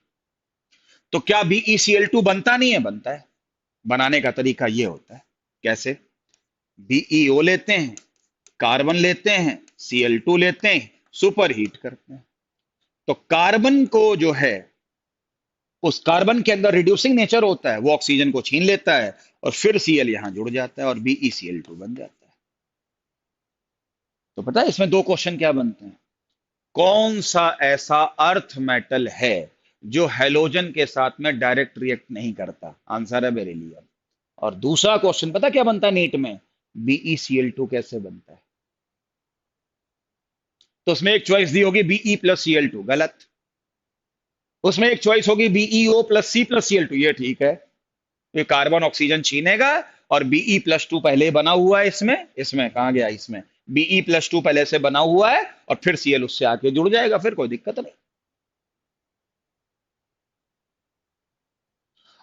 तो क्या BeCl2 बनता नहीं है? बनता है। बनाने का तरीका ये होता है, कैसे? BeO लेते हैं, कार्बन लेते हैं, Cl2 लेते हैं, सुपर हीट करते हैं। तो कार्बन को जो है, उस कार्बन के अंदर रिड्यूसिंग नेचर होता है, वो ऑक्सीजन को छीन लेता है और फिर Cl यहां जुड़ जाता है और BeCl2 बन जाता है। तो पता है इसमें दो क्वेश्चन क्या बनते हैं? कौन सा ऐसा अर्थ मेटल है जो हैलोजन के साथ में डायरेक्ट रिएक्ट नहीं करता? आंसर है बेरिलियम। और दूसरा क्वेश्चन पता क्या बनता है नीट में? BeCl2 कैसे बनता है? तो उसमें एक चॉइस दी होगी Be+Cl2, गलत। उसमें एक चॉइस होगी BeO+C+Cl2, ये ठीक है। ये कार्बन ऑक्सीजन छीनेगा और Be+2 पहले बना हुआ है इसमें। इसमें कहां गया? इसमें Be+2 पहले से बना हुआ है और फिर Cl उससे आके जुड़ जाएगा, फिर कोई दिक्कत नहीं।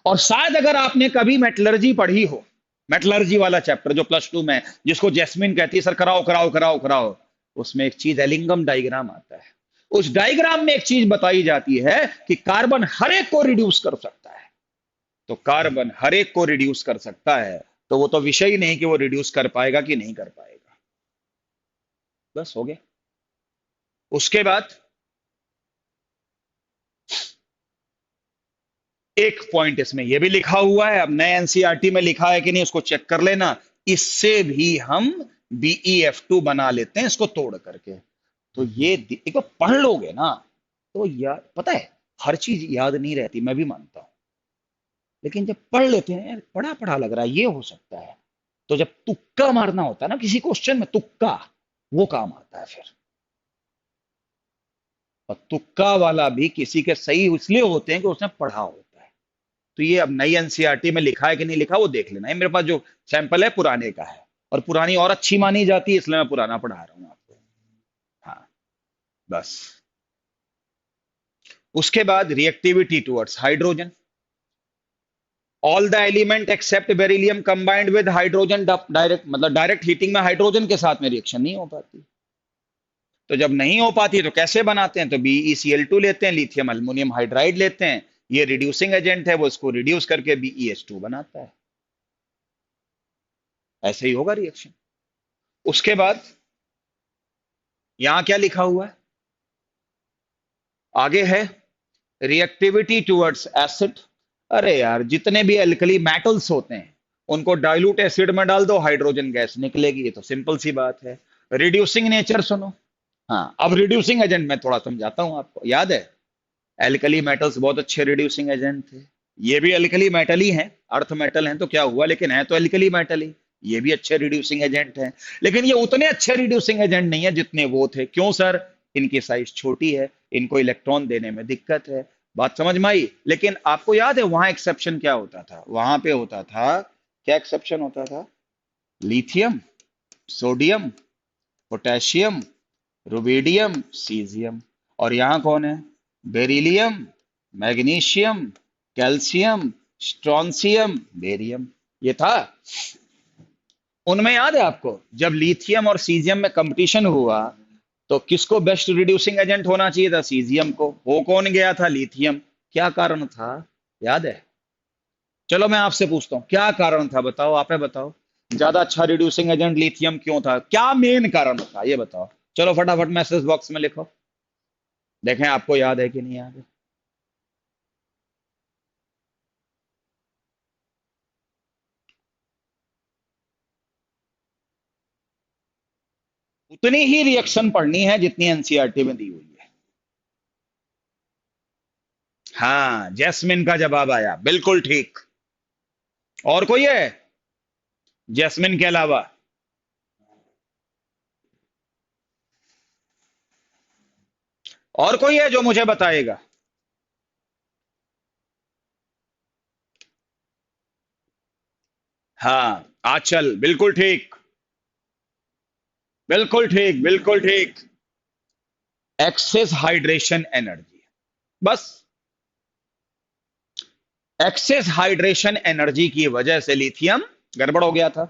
और शायद अगर आपने कभी मेटलर्जी पढ़ी हो, मेटलर्जी वाला चैप्टर जो +2 में, जिसको जैस्मिन कहती है, सर कराओ कराओ कराओ कराओ, उसमें एक चीज एलिंगम डायग्राम आता है। उस डायग्राम में एक चीज बताई जाती है कि कार्बन हर एक को रिड्यूस कर सकता है। तो कार्बन हर एक को रिड्यूस कर सकता है, तो वो तो विषय ही नहीं कि वो रिड्यूस कर पाएगा कि नहीं कर पाएगा। बस हो गया। उसके बाद एक पॉइंट इसमें यह भी लिखा हुआ है, अब नए एनसीईआरटी में लिखा है कि नहीं उसको चेक कर लेना, इससे भी हम BeF2 बना लेते हैं इसको तोड़ करके। तो ये एक बार पढ़ लोगे ना तो यार पता है हर चीज याद नहीं रहती, मैं भी मानता हूं, लेकिन जब पढ़ लेते हैं यार पढ़ा पढ़ा लग रहा है, ये हो सकता है। तो जब तुक्का मारना होता है ना किसी क्वेश्चन में, तुक्का वो काम आता है फिर। और तुक्का वाला भी किसी के सही इसलिए होते हैं कि उसने पढ़ा होता है। तो ये अब नई एनसीईआरटी में लिखा है कि नहीं लिखा वो देख लेना। ये मेरे पास जो सैंपल है पुराने का है, और पुरानी और अच्छी मानी जाती है, इसलिए मैं पुराना पढ़ा रहा हूं आपको। हाँ बस। उसके बाद reactivity towards hydrogen, all the element except beryllium combined with hydrogen, direct मतलब डायरेक्ट हीटिंग में हाइड्रोजन के साथ में रिएक्शन नहीं हो पाती। तो जब नहीं हो पाती तो कैसे बनाते हैं, तो BeCl2 लेते हैं, लिथियम अल्युमिनियम हाइड्राइड लेते हैं, ये रिड्यूसिंग एजेंट है, वो इसको रिड्यूस करके BeH2 बनाता है। ऐसे ही होगा रिएक्शन। उसके बाद यहां क्या लिखा हुआ है, आगे है रिएक्टिविटी टुवर्ड्स एसिड। अरे यार जितने भी एल्कली मेटल्स होते हैं उनको डाइल्यूट एसिड में डाल दो, हाइड्रोजन गैस निकलेगी, ये तो सिंपल सी बात है। रिड्यूसिंग नेचर सुनो। हाँ अब रिड्यूसिंग एजेंट मैं थोड़ा समझाता हूं आपको। याद है एल्कली मेटल्स बहुत अच्छे रिड्यूसिंग एजेंट थे, ये भी एल्कली मेटल ही हैं, अर्थ मेटल हैं तो क्या हुआ, लेकिन है तो एल्कली मेटल ही, ये भी अच्छे रिड्यूसिंग एजेंट हैं। लेकिन ये उतने अच्छे रिड्यूसिंग एजेंट नहीं है जितने वो थे। क्यों सर, इनकी साइज छोटी है, इनको इलेक्ट्रॉन देने में दिक्कत है। बात समझ में आई। लेकिन आपको याद है वहां एक्सेप्शन क्या होता था, वहां पे होता था क्या एक्सेप्शन होता था, lithium, sodium, potassium, rubidium, caesium. और यहां कौन है, beryllium, magnesium, calcium, strontium, barium. ये था उनमें। याद है आपको जब लिथियम और सीजियम में कंपटीशन हुआ तो किसको बेस्ट रिड्यूसिंग एजेंट होना चाहिए था, सीजियम को। हो कौन गया था, लिथियम। क्या कारण था, याद है। चलो मैं आपसे पूछता हूं क्या कारण था, बताओ, आप बताओ। ज्यादा अच्छा रिड्यूसिंग एजेंट लिथियम क्यों था, क्या मेन कारण था ये बताओ। चलो फटाफट मैसेज बॉक्स में लिखो, देखें आपको याद है कि नहीं याद है। उतनी ही रिएक्शन पढ़नी है जितनी एनसीईआरटी में दी हुई है। हाँ जैस्मिन का जवाब आया, बिल्कुल ठीक। और कोई है जैस्मिन के अलावा, और कोई है जो मुझे बताएगा। हाँ आचल, बिल्कुल ठीक, बिल्कुल ठीक, बिल्कुल ठीक। एक्सेस हाइड्रेशन एनर्जी, बस एक्सेस हाइड्रेशन एनर्जी की वजह से लिथियम गड़बड़ हो गया था।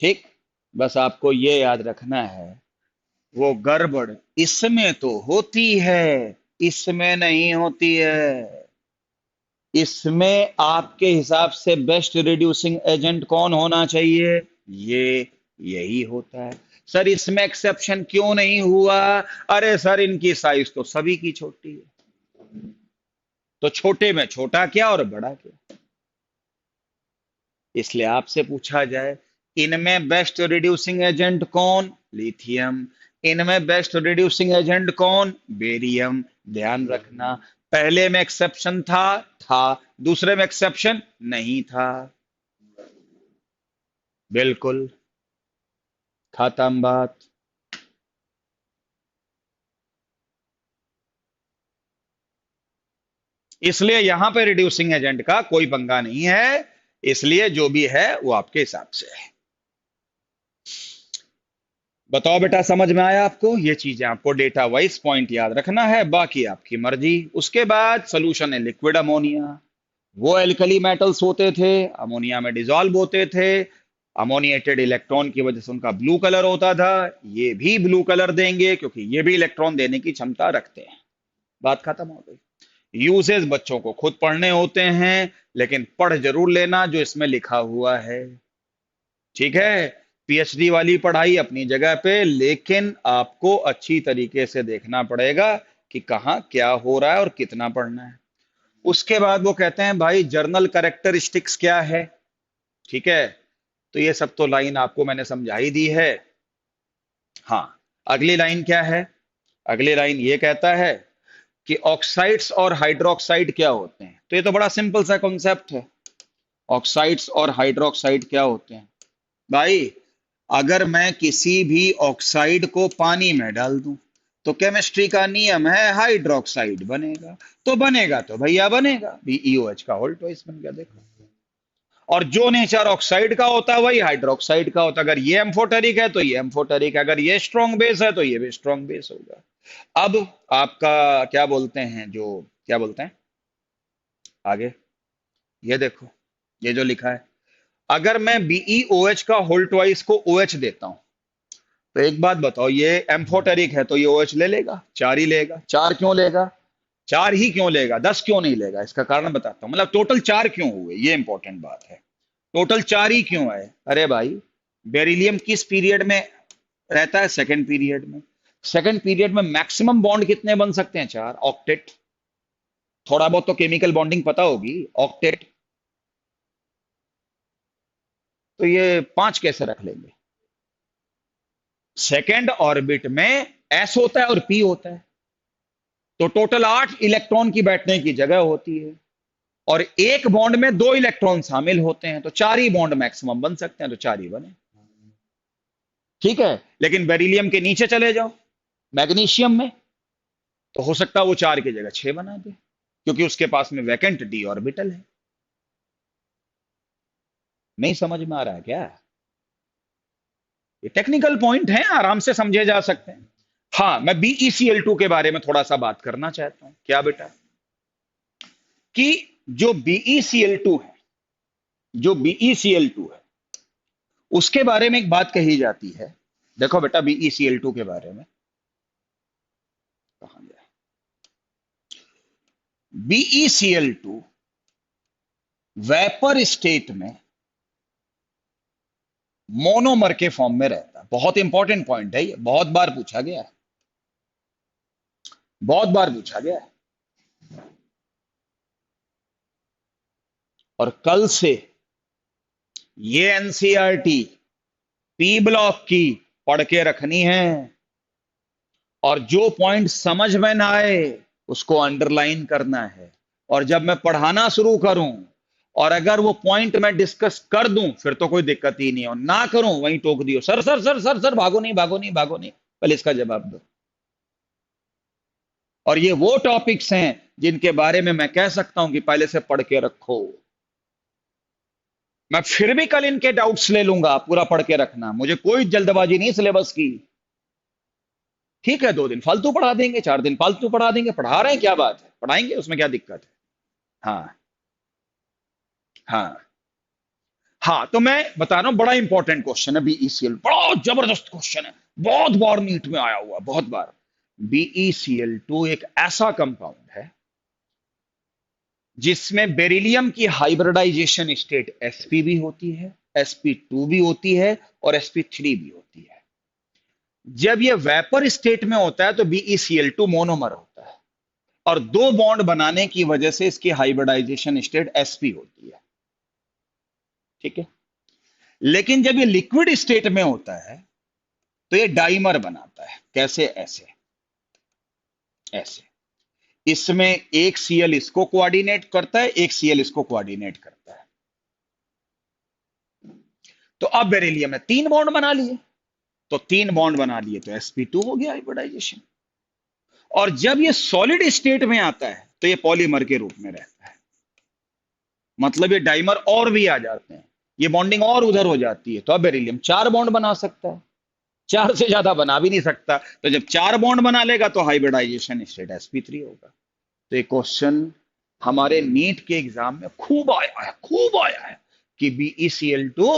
ठीक, बस आपको ये याद रखना है वो गड़बड़ इसमें तो होती है, इसमें नहीं होती है। इसमें आपके हिसाब से बेस्ट रिड्यूसिंग एजेंट कौन होना चाहिए, ये यही होता है। सर इसमें एक्सेप्शन क्यों नहीं हुआ, अरे सर इनकी साइज तो सभी की छोटी है, तो छोटे में छोटा क्या और बड़ा क्या। इसलिए आपसे पूछा जाए इनमें बेस्ट रिड्यूसिंग एजेंट कौन, लिथियम। इनमें बेस्ट रिड्यूसिंग एजेंट कौन, बेरियम। ध्यान रखना पहले में एक्सेप्शन था, दूसरे में एक्सेप्शन नहीं था। बिल्कुल, खत्म बात। इसलिए यहां पे रिड्यूसिंग एजेंट का कोई पंगा नहीं है, इसलिए जो भी है वो आपके हिसाब से है। बताओ बेटा समझ में आया आपको, ये चीजें आपको डेटा वाइज पॉइंट याद रखना है, बाकी आपकी मर्जी। उसके बाद सोल्यूशन है लिक्विड अमोनिया। वो एल्कली मेटल्स होते थे, अमोनिया में डिजोल्व होते थे। अमोनिएटेड इलेक्ट्रॉन की वजह से उनका ब्लू कलर होता था, ये भी ब्लू कलर देंगे क्योंकि ये भी इलेक्ट्रॉन देने की क्षमता रखते हैं। बात खत्म हो गई। यूजेस बच्चों को खुद पढ़ने होते हैं, लेकिन पढ़ जरूर लेना जो इसमें लिखा हुआ है। ठीक है, पीएचडी वाली पढ़ाई अपनी जगह पे, लेकिन आपको अच्छी तरीके से देखना पड़ेगा कि कहाँ क्या हो रहा है और कितना पढ़ना है। उसके बाद वो कहते हैं भाई जर्नल कैरेक्टरिस्टिक्स क्या है। ठीक है, तो ये सब तो लाइन आपको मैंने समझा ही दी है। हाँ, अगली लाइन क्या है? अगली लाइन ये कहता है कि ऑक्साइड्स और हाइड्रोक्साइड क्या होते हैं। तो ये तो बड़ा सिंपल सा कॉन्सेप्ट है। ऑक्साइड्स और हाइड्रोक्साइड क्या होते हैं भाई? अगर मैं किसी भी ऑक्साइड को पानी में डाल दूं तो केमिस्ट्री का नियम है हाइड्रोक्साइड बनेगा। तो बनेगा तो भैया बनेगा, BeOH का होल ट्वाइस बन गया। देखो, और जो नेचर ऑक्साइड का होता है वही हाइड्रोक्साइड का होता है। अगर ये एम्फोटेरिक है तो ये एम्फोटेरिक है, अगर ये स्ट्रॉन्ग बेस है तो ये भी स्ट्रॉन्ग बेस होगा। अब आपका क्या बोलते हैं, जो क्या बोलते हैं आगे, ये देखो, ये जो लिखा है, अगर मैं BeOH का होल ट्वाइस को OH देता हूं तो एक बात बताओ, ये एम्फोटेरिक है तो ये OH ले लेगा, चार ही लेगा। चार क्यों लेगा? चार ही क्यों लेगा, 10 क्यों नहीं लेगा? इसका कारण बताता हूं। मतलब टोटल चार क्यों हुए, ये इंपॉर्टेंट बात है। टोटल चार ही क्यों है? अरे भाई, बेरिलियम किस पीरियड में रहता है? सेकंड पीरियड में। सेकंड पीरियड में मैक्सिमम बॉन्ड कितने बन सकते हैं? चार, ऑक्टेट। थोड़ा बहुत तो केमिकल बॉन्डिंग पता होगी, ऑक्टेट। तो ये पांच कैसे रख लेंगे? सेकंड ऑर्बिट में S होता है और P होता है, तो टोटल 8 इलेक्ट्रॉन की बैठने की जगह होती है, और एक बॉन्ड में 2 इलेक्ट्रॉन शामिल होते हैं, तो चार ही बॉन्ड मैक्सिमम बन सकते हैं, तो चार ही बने। ठीक है, लेकिन बेरिलियम के नीचे चले जाओ, मैग्नीशियम में, तो हो सकता है वो चार की जगह 6 बना दे, क्योंकि उसके पास में वैकेंट d ऑर्बिटल है। नहीं समझ में आ रहा है क्या? ये टेक्निकल पॉइंट है, आराम से समझे जा सकते हैं। हाँ, मैं BeCl2 के बारे में थोड़ा सा बात करना चाहता हूं। क्या बेटा? कि जो BeCl2 है, जो BeCl2 है, उसके बारे में एक बात कही जाती है। देखो बेटा, BeCl2 के बारे में कहां गया? BeCl2 वेपर स्टेट में मोनोमर के फॉर्म में रहता है। बहुत इंपॉर्टेंट पॉइंट है ये, बहुत बार पूछा गया है, बहुत बार पूछा गया है। और कल से ये एनसीईआरटी पी ब्लॉक की पढ़ के रखनी है, और जो पॉइंट समझ में ना आए उसको अंडरलाइन करना है। और जब मैं पढ़ाना शुरू करूं और अगर वो पॉइंट मैं डिस्कस कर दूं फिर तो कोई दिक्कत ही नहीं, और ना करूं वहीं टोक दियो, sir sir sir sir sir भागो नहीं भागो नहीं भागो नहीं, पहले इसका जवाब दो। और ये वो टॉपिक्स हैं जिनके बारे में मैं कह सकता हूं कि पहले से पढ़ के रखो। मैं फिर भी कल इनके डाउट्स ले लूंगा, पूरा पढ़ के रखना, मुझे कोई जल्दबाजी नहीं सिलेबस की। ठीक है, 2 दिन फालतू पढ़ा देंगे, 4 दिन फालतू पढ़ा देंगे, पढ़ा रहे हैं, क्या बात है, पढ़ाएंगे, उसमें क्या दिक्कत है। हाँ, हाँ, हाँ, तो मैं बता रहा हूं, बड़ा इंपॉर्टेंट क्वेश्चन है BeCl, बड़ा जबरदस्त क्वेश्चन है, बहुत बार नीट में आया हुआ, बहुत बार। BeCl2 एक ऐसा कंपाउंड है जिसमें बेरिलियम की हाइब्रिडाइजेशन स्टेट sp भी होती है, sp2 भी होती है, और sp3 भी होती है। जब ये वेपर स्टेट में होता है तो BeCl2 मोनोमर होता है, और 2 बॉन्ड बनाने की वजह से इसकी हाइब्रिडाइजेशन स्टेट sp होती है। ठीक है, लेकिन जब ये लिक्विड स्टेट में होता है तो ये डाइमर बनाता है। कैसे? ऐसे, ऐसे। इसमें एक Cl इसको कोऑर्डिनेट करता है, एक Cl इसको कोऑर्डिनेट करता है। तो अब बेरिलियम में 3 बॉन्ड बना लिए, तो 3 बॉन्ड बना लिए तो sp2 हो गया हाइब्रिडाइजेशन। और जब ये सॉलिड स्टेट में आता है तो ये पॉलीमर के रूप में रहता है, मतलब ये डाइमर और भी आ जाते हैं, ये बॉन्डिंग और उधर हो जाती है, तो अब बेरिलियम 4 बॉन्ड बना सकता है, 4 से ज्यादा बना भी नहीं सकता। तो जब 4 बॉन्ड बना लेगा तो हाइब्रिडाइजेशन स्टेट sp3 होगा। तो ये क्वेश्चन हमारे नीट के एग्जाम में खूब आया है, खूब आया है कि BeCl2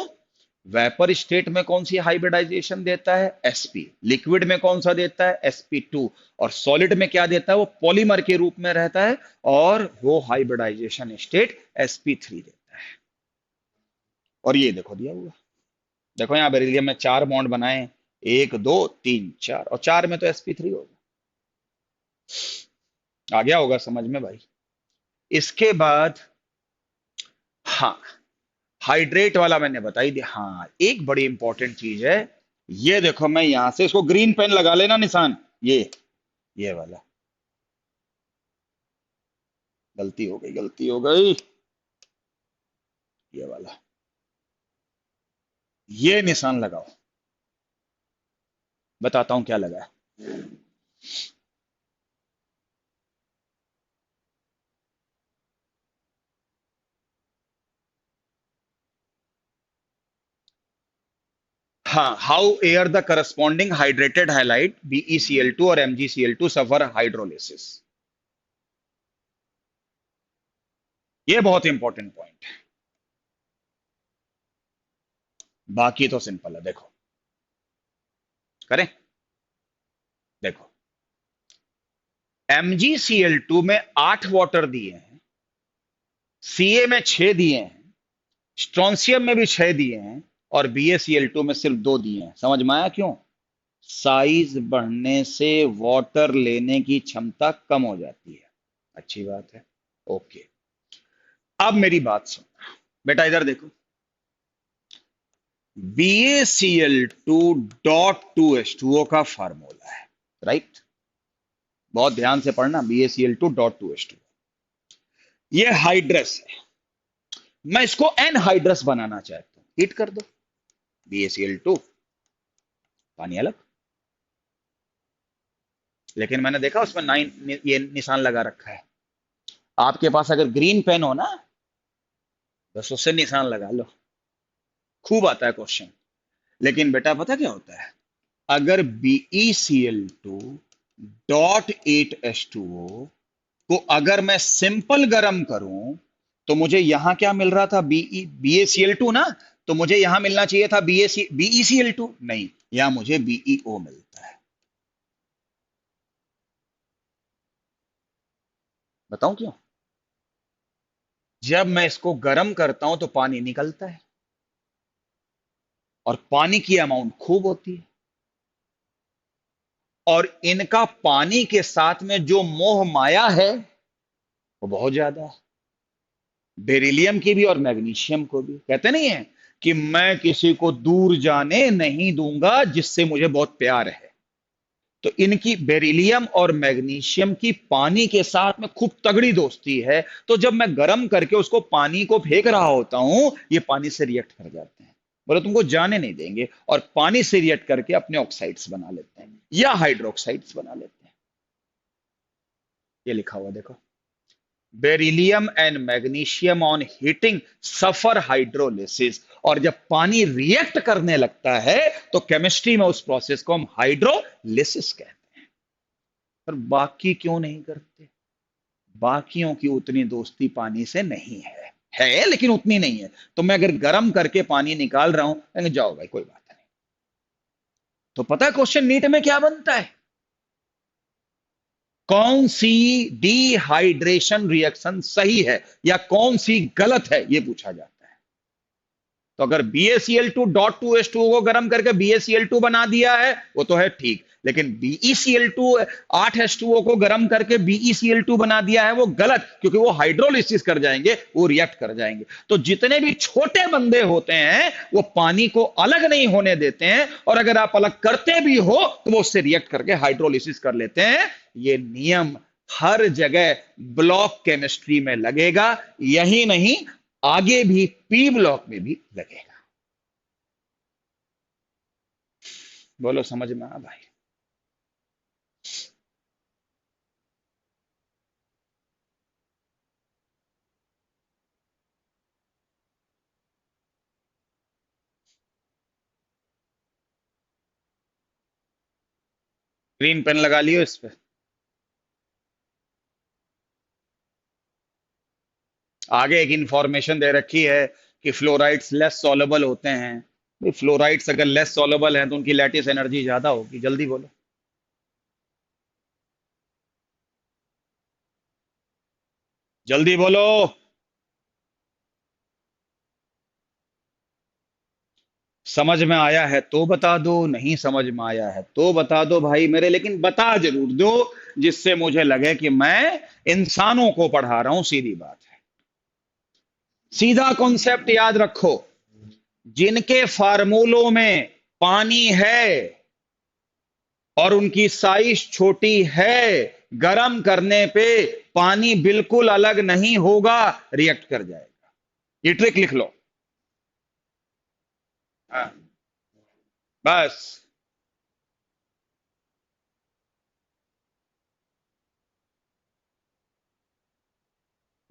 वेपर स्टेट में कौन सी हाइब्रिडाइजेशन देता है? sp। लिक्विड में कौन सा देता है? sp2। और सॉलिड में क्या देता है? वो पॉलीमर के रूप में रहता है और वो हाइब्रिडाइजेशन स्टेट sp3 देता है। और ये देखो दिया हुआ, देखो यहाँ बेरिलियम में 4 बॉन्ड बनाए, 1 2 3 4, और 4 में तो sp3 होगा। आ गया होगा समझ में भाई? इसके बाद, हाँ, हाइड्रेट वाला मैंने बता ही दिया। हाँ, एक बड़ी इंपॉर्टेंट चीज है, ये देखो, मैं यहां से इसको ग्रीन पेन लगा लेना निशान, ये वाला, गलती हो गई, गलती हो गई, ये वाला, ये निशान लगाओ, बताता हूं क्या लगा है। हाँ, how air the corresponding hydrated highlight BeCl2 और MgCl2 सफर हाइड्रोलिसिस। ये बहुत इंपॉर्टेंट पॉइंट है, बाकी तो सिंपल है। देखो, करें, देखो, MgCl2 में 8 वाटर दिए हैं, Ca में 6 दिए हैं, स्ट्रोंसियम में भी 6 दिए हैं, और BaCl2 में सिर्फ 2 दिए हैं। समझ में आया क्यों? साइज बढ़ने से वाटर लेने की क्षमता कम हो जाती है। अच्छी बात है, ओके। अब मेरी बात सुन बेटा, इधर देखो, BaCl2.2H2O का फार्मूला है, राइट? बहुत ध्यान से पढ़ना, BaCl2.2H2O, ये हाइड्रस है। मैं इसको एनहाइड्रस बनाना चाहता हूं, हीट कर दो, BaCl2, पानी अलग। लेकिन मैंने देखा उसमें 9 ये निशान लगा रखा है। आपके पास अगर ग्रीन पेन हो ना, बस उससे निशान लगा लो, खूब आता है क्वेश्चन। लेकिन बेटा पता क्या होता है, अगर BeCl2.8H2O को अगर मैं सिंपल गर्म करूं, तो मुझे यहां क्या मिल रहा था? BeCl2 ना, तो मुझे यहां मिलना चाहिए था BeCl2, नहीं, यहां मुझे BeO मिलता है। बताऊं क्यों? जब मैं इसको गर्म करता हूं तो पानी निकलता है, और पानी की अमाउंट खूब होती है, और इनका पानी के साथ में जो मोह माया है वो बहुत ज्यादा है। बेरिलियम की भी और मैग्नीशियम को भी। कहते नहीं है कि मैं किसी को दूर जाने नहीं दूंगा जिससे मुझे बहुत प्यार है। तो इनकी बेरिलियम और मैग्नीशियम की पानी के साथ में खूब तगड़ी दोस्ती है। तो जब मैं गर्म करके उसको पानी को फेंक रहा होता हूं, ये पानी से रिएक्ट कर जाते हैं, बोले तुमको जाने नहीं देंगे, और पानी से रिएक्ट करके अपने ऑक्साइड्स बना लेते हैं या हाइड्रोक्साइड्स बना लेते हैं। ये लिखा हुआ देखो, beryllium and magnesium on heating suffer hydrolysis. और जब पानी रिएक्ट करने लगता है तो केमिस्ट्री में उस प्रोसेस को हम हाइड्रोलिसिस कहते हैं। पर बाकी क्यों नहीं करते? बाकियों की उतनी दोस्ती पानी से नहीं है लेकिन उतनी नहीं है। तो मैं अगर गर्म करके पानी निकाल रहा हूं, कहेंगे जाओ भाई कोई बात नहीं। तो पता है क्वेश्चन नीट में क्या बनता है? कौन सी डिहाइड्रेशन रिएक्शन सही है या कौन सी गलत है, यह पूछा जाता है। तो अगर BaCl2.2H2O को गर्म करके BaCl2 बना दिया है, वो तो है ठीक। लेकिन BeCl2 8H2O को गर्म करके BeCl2 बना दिया है, वो गलत, क्योंकि वो हाइड्रोलिसिस कर जाएंगे, वो रिएक्ट कर जाएंगे। तो जितने भी छोटे बंदे होते हैं वो पानी को अलग नहीं होने देते हैं, और अगर आप अलग करते भी हो तो वो उससे रिएक्ट करके हाइड्रोलिसिस कर लेते हैं। ये नियम हर जगह ब्लॉक केमिस्ट्री में लगेगा, यही नहीं आगे भी पी ब्लॉक में भी लगेगा। बोलो समझ में आ भाई? ग्रीन पेन लगा लियो इस पे। आगे एक इंफॉर्मेशन दे रखी है कि फ्लोराइड्स लेस सॉलेबल होते हैं, भाई फ्लोराइड्स अगर लेस सॉल्युबल हैं तो उनकी लैटिस एनर्जी ज्यादा होगी। जल्दी बोलो, जल्दी बोलो। समझ में आया है तो बता दो, नहीं समझ में आया है तो बता दो भाई मेरे, लेकिन बता जरूर दो, जिससे मुझे लगे कि मैं इंसानों को पढ़ा रहा हूं। सीधी बात है, सीधा कॉन्सेप्ट याद रखो। जिनके फार्मूलों में पानी है और उनकी साइज छोटी है, गर्म करने पे पानी बिल्कुल अलग नहीं होगा, रिएक्ट कर जाएगा। ये ट्रिक लिख लो। हाँ, बस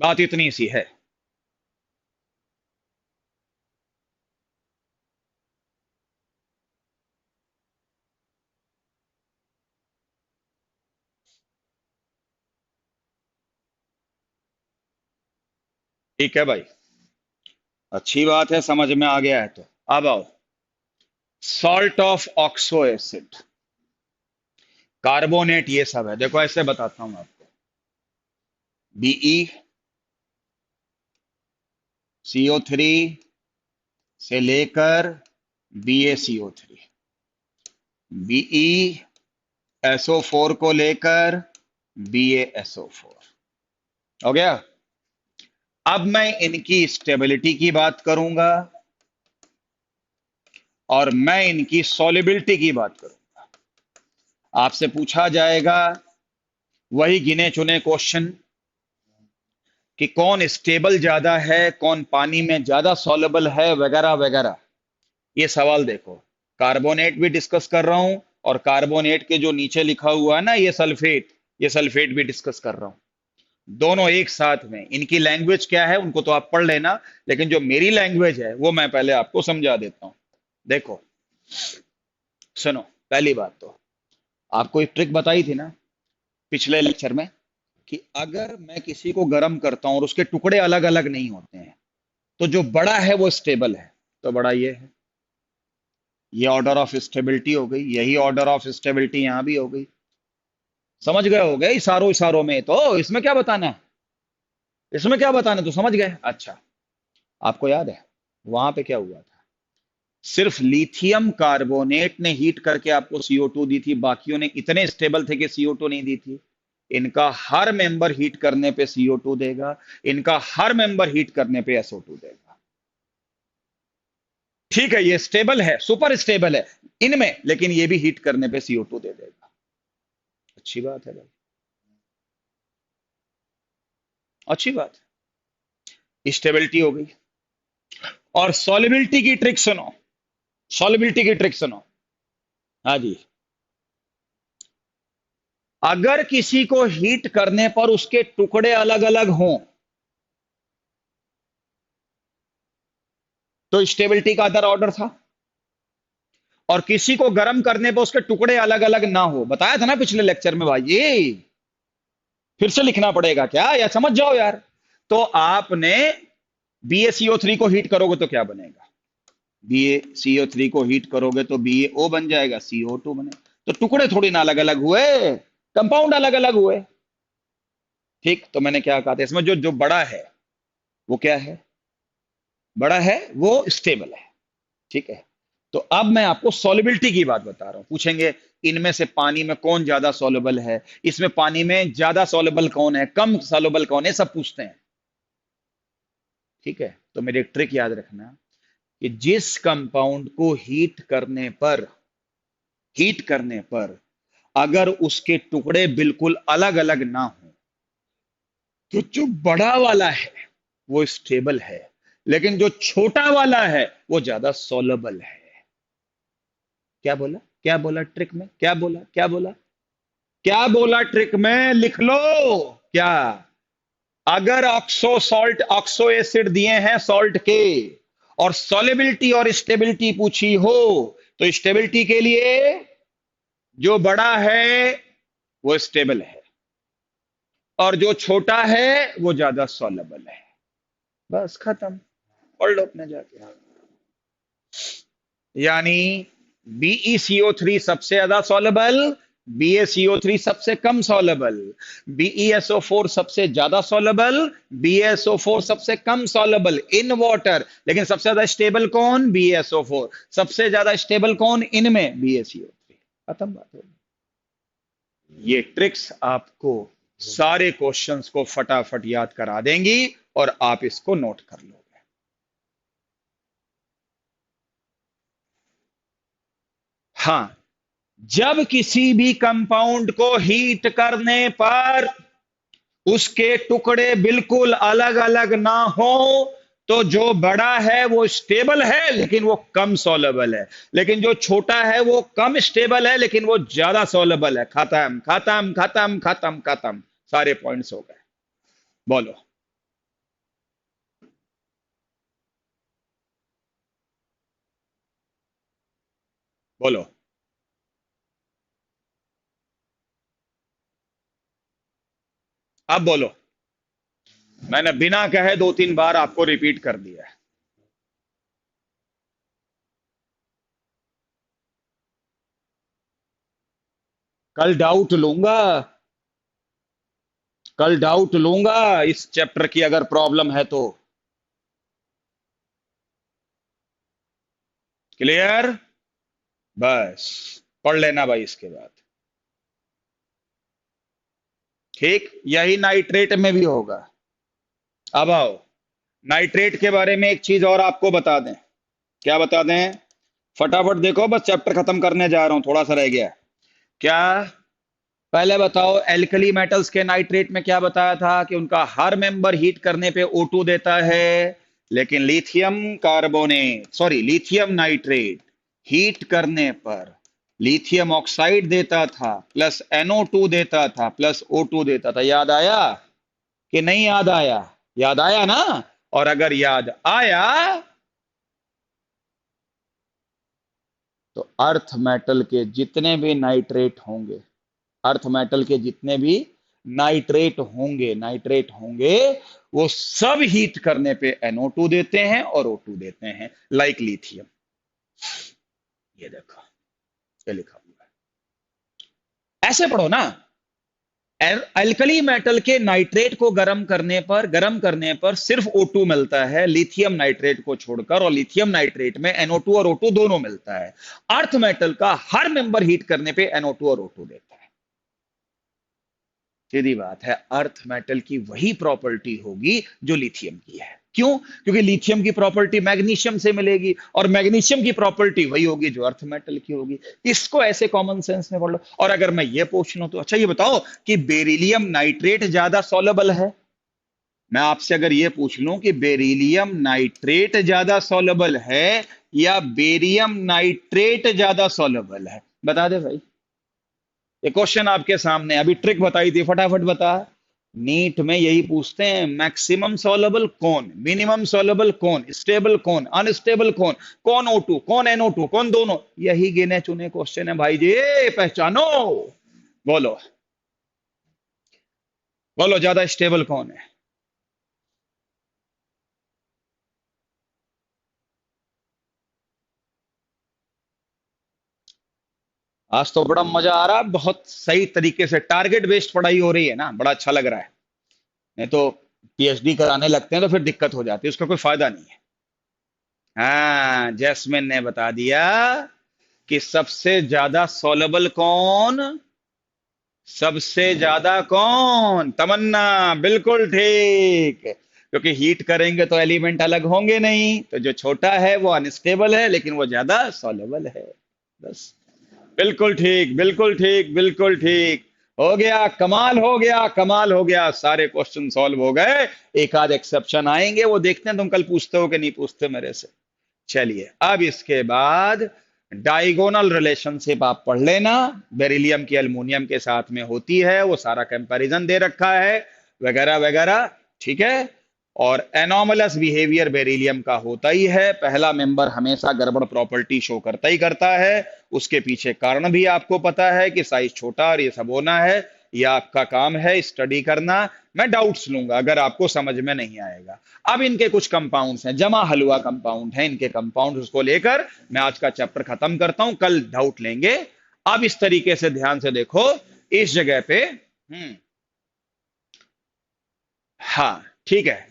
बात इतनी सी है। ठीक है भाई, अच्छी बात है, समझ में आ गया है तो अब आओ। Salt of oxo acid, carbonate, ये सब है। देखो ऐसे बताता हूं आपको। बीई, CO3 से लेकर BaCO3, बीई SO4 को लेकर BaSO4, हो गया। अब मैं इनकी स्टेबिलिटी की बात करूंगा और मैं इनकी सॉल्युबिलिटी की बात करूंगा। आपसे पूछा जाएगा वही गिने चुने क्वेश्चन कि कौन स्टेबल ज्यादा है, कौन पानी में ज्यादा सॉल्युबल है, वगैरह वगैरह। ये सवाल देखो, कार्बोनेट भी डिस्कस कर रहा हूं और कार्बोनेट के जो नीचे लिखा हुआ है ना, ये सल्फेट भी डिस्कस कर रहा हूं। दोनों एक साथ में। इनकी लैंग्वेज क्या है उनको तो आप पढ़ लेना, लेकिन जो मेरी लैंग्वेज है वो मैं पहले आपको समझा देता हूं। देखो, सुनो। पहली बात तो आपको एक ट्रिक बताई थी ना पिछले लेक्चर में, कि अगर मैं किसी को गर्म करता हूं और उसके टुकड़े अलग अलग नहीं होते हैं, तो जो बड़ा है वो स्टेबल है। तो बड़ा ये है, ये ऑर्डर ऑफ स्टेबिलिटी हो गई, यही ऑर्डर ऑफ स्टेबिलिटी यहां भी हो गई। समझ गए हो गए इशारों इशारों में, तो इसमें क्या बताना है, इसमें क्या बताना है, तो समझ गए। अच्छा, आपको याद है वहां पे क्या हुआ था? सिर्फ लिथियम कार्बोनेट ने हीट करके आपको CO2 दी थी, बाकियों ने इतने स्टेबल थे कि CO2 नहीं दी थी। इनका हर मेंबर हीट करने पे CO2 देगा, इनका हर मेंबर हीट करने पे SO2 देगा। ठीक है, ये स्टेबल है, सुपर स्टेबल है इनमें, लेकिन ये भी हीट करने पे CO2 दे देगा। अच्छी बात है भाई, अच्छी बात है। स्टेबिलिटी हो गई। और सॉलिबिलिटी की ट्रिक सुनो, सॉलिबिलिटी की ट्रिक सुनो। हाँ जी, अगर किसी को हीट करने पर उसके टुकड़े अलग अलग हों, तो स्टेबिलिटी का अदर ऑर्डर था। और किसी को गर्म करने पर उसके टुकड़े अलग अलग ना हो, बताया था ना पिछले लेक्चर में भाई। ये फिर से लिखना पड़ेगा क्या, या समझ जाओ यार। तो आपने BaCO3 को हीट करोगे तो क्या बनेगा? BaCO3 को हीट करोगे तो BaO बन जाएगा, CO2 बने। तो टुकड़े थोड़ी ना अलग अलग हुए, कंपाउंड अलग अलग हुए। ठीक, तो मैंने क्या कहा था इसमें, जो जो बड़ा है वो क्या है? बड़ा है वो स्टेबल है। ठीक है, तो अब मैं आपको सॉल्युबिलिटी की बात बता रहा हूं। पूछेंगे इनमें से पानी में कौन ज्यादा सॉल्युबल है, इसमें पानी में ज्यादा सॉल्युबल कौन है, कम सॉल्युबल कौन है, सब पूछते हैं। ठीक है, तो मेरी एक ट्रिक याद रखना कि जिस कंपाउंड को हीट करने पर अगर उसके टुकड़े बिल्कुल अलग अलग ना हो, तो जो बड़ा वाला है वो स्टेबल है, लेकिन जो छोटा वाला है वो ज्यादा सॉल्युबल है। क्या बोला, क्या बोला ट्रिक में, क्या बोला, क्या बोला, क्या बोला ट्रिक में, लिख लो। क्या? अगर ऑक्सो सॉल्ट, ऑक्सो एसिड दिए हैं सॉल्ट के, और सॉलिबिलिटी और स्टेबिलिटी पूछी हो, तो स्टेबिलिटी के लिए जो बड़ा है वो स्टेबल है, और जो छोटा है वो ज्यादा सॉलेबल है। बस खत्म, पढ़ लो अपने जाके। यानी BeCO3 सबसे ज्यादा सॉलेबल, BaCO3 सबसे कम सॉलेबल, BeSO4 सबसे ज्यादा सॉलेबल, BaSO4 सबसे कम सॉलेबल इन वाटर, लेकिन सबसे ज्यादा स्टेबल कौन? BaSO4। सबसे ज्यादा स्टेबल कौन इनमें? BaCO3। खत्म बात हो। ये ट्रिक्स आपको सारे क्वेश्चंस को फटाफट याद करा देंगी और आप इसको नोट कर लोगे। हाँ, जब किसी भी कंपाउंड को हीट करने पर उसके टुकड़े बिल्कुल अलग अलग ना हो, तो जो बड़ा है वो स्टेबल है लेकिन वो कम सॉलेबल है, लेकिन जो छोटा है वो कम स्टेबल है लेकिन वो ज्यादा सॉलेबल है। खत्म खत्म खत्म खत्म खत्म, सारे पॉइंट्स हो गए। बोलो। बोलो। अब बोलो। मैंने बिना कहे 2-3 बार आपको रिपीट कर दिया है। कल डाउट लूंगा, कल डाउट लूंगा इस चैप्टर की अगर प्रॉब्लम है तो। क्लियर? बस पढ़ लेना भाई इसके बाद। ठीक, यही नाइट्रेट में भी होगा। अब आओ, नाइट्रेट के बारे में एक चीज और आपको बता दें। क्या बता दें? फटाफट देखो, बस चैप्टर खत्म करने जा रहा हूं, थोड़ा सा रह गया है। क्या? पहले बताओ, एल्कली मेटल्स के नाइट्रेट में क्या बताया था कि उनका हर मेंबर हीट करने पे O2 देता है, लेकिन lithium carbonate, sorry lithium nitrate heat करने पर लिथियम ऑक्साइड देता था, प्लस NO2 देता था, प्लस O2 देता था। याद आया कि नहीं याद आया? याद आया ना? और अगर याद आया तो अर्थ मेटल के जितने भी नाइट्रेट होंगे, अर्थ मेटल के जितने भी नाइट्रेट होंगे वो सब हीट करने पे NO2 देते हैं और O2 देते हैं, लाइक लिथियम। ये देखो, ये लिखा हुआ है, ऐसे पढ़ो ना। अल्कली मेटल के नाइट्रेट को गर्म करने पर सिर्फ O2 मिलता है लिथियम नाइट्रेट को छोड़कर, और लिथियम नाइट्रेट में NO2 और O2 दोनों मिलता है। अर्थ मेटल का हर मेंबर हीट करने पे NO2 और O2 देता है। सीधी बात है, अर्थ मेटल की वही प्रॉपर्टी होगी जो लिथियम की है। क्यों? क्योंकि लिथियम की प्रॉपर्टी मैग्नीशियम से मिलेगी और मैग्नीशियम की प्रॉपर्टी वही होगी जो अर्थ मेटल की होगी। इसको ऐसे कॉमन सेंस में पढ़ लो। और अगर मैं ये पूछ लूं तो अच्छा ये बताओ कि बेरिलियम नाइट्रेट ज्यादा सॉलेबल है? मैं आपसे अगर ये पूछ लूं कि बेरिलियम नाइट्रेट ज्यादा सॉलेबल है या बेरियम नाइट्रेट ज्यादा सॉलेबल है, बता दे भाई। ये क्वेश्चन आपके सामने, अभी ट्रिक बताई थी, फटाफट बता। नीट में यही पूछते हैं, मैक्सिमम सॉलेबल कौन, मिनिमम सॉलेबल कौन, स्टेबल कौन, अनस्टेबल कौन, कौन O2 कौन NO2 कौन दोनों। यही गिने चुने क्वेश्चन है भाई जी, पहचानो। बोलो। बोलो, ज्यादा स्टेबल कौन है? आज तो बड़ा मजा आ रहा है, बहुत सही तरीके से टारगेट बेस्ड पढ़ाई हो रही है ना, बड़ा अच्छा लग रहा है। नहीं तो PhD कराने लगते हैं तो फिर दिक्कत हो जाती है, उसका कोई फायदा नहीं है। हाँ, जैस्मिन ने बता दिया कि सबसे ज्यादा सॉलेबल कौन, सबसे ज्यादा कौन? तमन्ना, बिल्कुल ठीक। क्योंकि हीट करेंगे तो एलिमेंट अलग होंगे नहीं, तो जो छोटा है वो अनस्टेबल है लेकिन वो ज्यादा सॉलेबल है। बस, बिल्कुल ठीक, बिल्कुल ठीक, बिल्कुल ठीक। हो गया, कमाल हो गया, कमाल हो गया, सारे क्वेश्चन सॉल्व हो गए। एक आध एक्सेप्शन आएंगे, वो देखते हैं तुम कल पूछते हो कि नहीं पूछते मेरे से। चलिए, अब इसके बाद डायगोनल रिलेशनशिप आप पढ़ लेना, बेरिलियम की एल्युमिनियम के साथ में होती है, वो सारा कंपैरिजन दे रखा है, वगैरह वगैरह। ठीक है। और एनोमलस बिहेवियर बेरिलियम का होता ही है, पहला मेंबर हमेशा गड़बड़ प्रॉपर्टी शो करता ही करता है। उसके पीछे कारण भी आपको पता है कि साइज छोटा और ये सब होना है। ये आपका काम है स्टडी करना। मैं डाउट्स लूंगा अगर आपको समझ में नहीं आएगा। अब इनके कुछ कंपाउंड्स हैं, जमा हलवा कंपाउंड है, इनके कंपाउंड्स को लेकर मैं आज का चैप्टर खत्म करता हूं, कल डाउट लेंगे। अब इस तरीके से ध्यान से देखो इस जगह पे। हाँ ठीक है,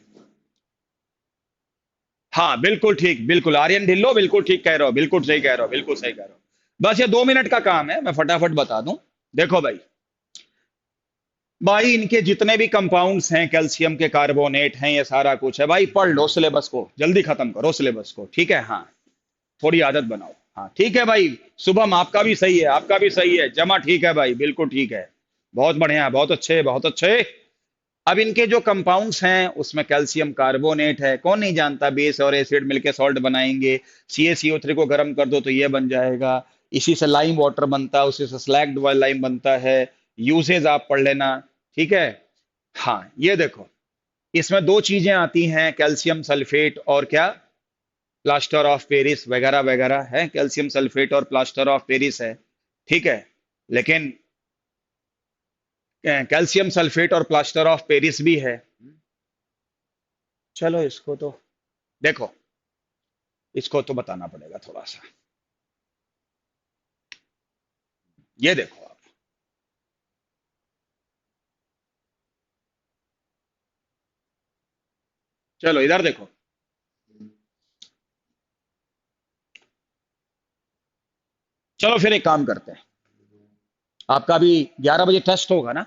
हाँ बिल्कुल ठीक, बिल्कुल आर्यन ढिल्लो, बिल्कुल ठीक कह रहे हो, बिल्कुल सही कह रहे हो, बिल्कुल सही कह रहे हो। बस ये 2 मिनट का काम है, मैं फटाफट बता दूं। देखो भाई, भाई इनके जितने भी कंपाउंड्स हैं, कैल्शियम के कार्बोनेट हैं, ये सारा कुछ है भाई। पढ़ लो सिलेबस को, जल्दी खत्म करो सिलेबस को, ठीक है। हाँ थोड़ी आदत बनाओ। हाँ ठीक है भाई। शुभम आपका भी सही है, आपका भी सही है। जमा ठीक है भाई, बिल्कुल ठीक है। बहुत बढ़िया, बहुत अच्छे, बहुत अच्छे। अब इनके जो कंपाउंड्स हैं उसमें कैल्शियम कार्बोनेट है, कौन नहीं जानता, बेस और एसिड मिलके सॉल्ट बनाएंगे। CaCO3 को गर्म कर दो तो ये बन जाएगा। इसी से लाइम वाटर बनता है, उसी से स्लैग्ड लाइम बनता है। यूसेज आप पढ़ लेना, ठीक है। हाँ ये देखो, इसमें दो चीजें आती हैं, कैल्शियम सल्फेट और क्या, प्लास्टर ऑफ पेरिस वगैरह वगैरह है। कैल्शियम सल्फेट और प्लास्टर ऑफ पेरिस है, ठीक है। लेकिन कैल्शियम सल्फेट और प्लास्टर ऑफ पेरिस भी है। चलो इसको तो देखो, इसको तो बताना पड़ेगा थोड़ा सा। ये देखो आप, चलो इधर देखो। चलो फिर एक काम करते हैं, आपका भी 11 बजे टेस्ट होगा ना,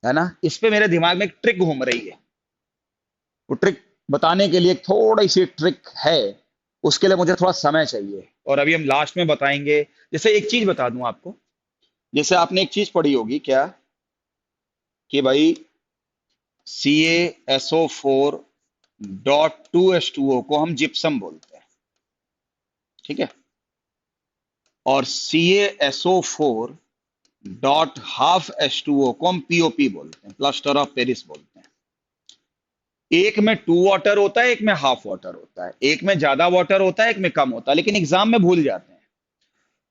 है ना। इस पे मेरे दिमाग में एक ट्रिक घूम रही है। वो ट्रिक बताने के लिए एक थोड़ी सी ट्रिक है, उसके लिए मुझे थोड़ा समय चाहिए, और अभी हम लास्ट में बताएंगे। जैसे एक चीज बता दूं आपको, जैसे आपने एक चीज पढ़ी होगी क्या, कि भाई CaSO4.2H2O को हम जिप्सम बोलते हैं, ठीक है। और CaSO4.5H2O को हम POP बोलते हैं, प्लास्टर ऑफ पेरिस बोलते हैं। एक में 2 वाटर होता है, एक में हाफ वाटर होता है, एक में ज्यादा वाटर होता है, एक में कम होता है, लेकिन एग्जाम में भूल जाते हैं।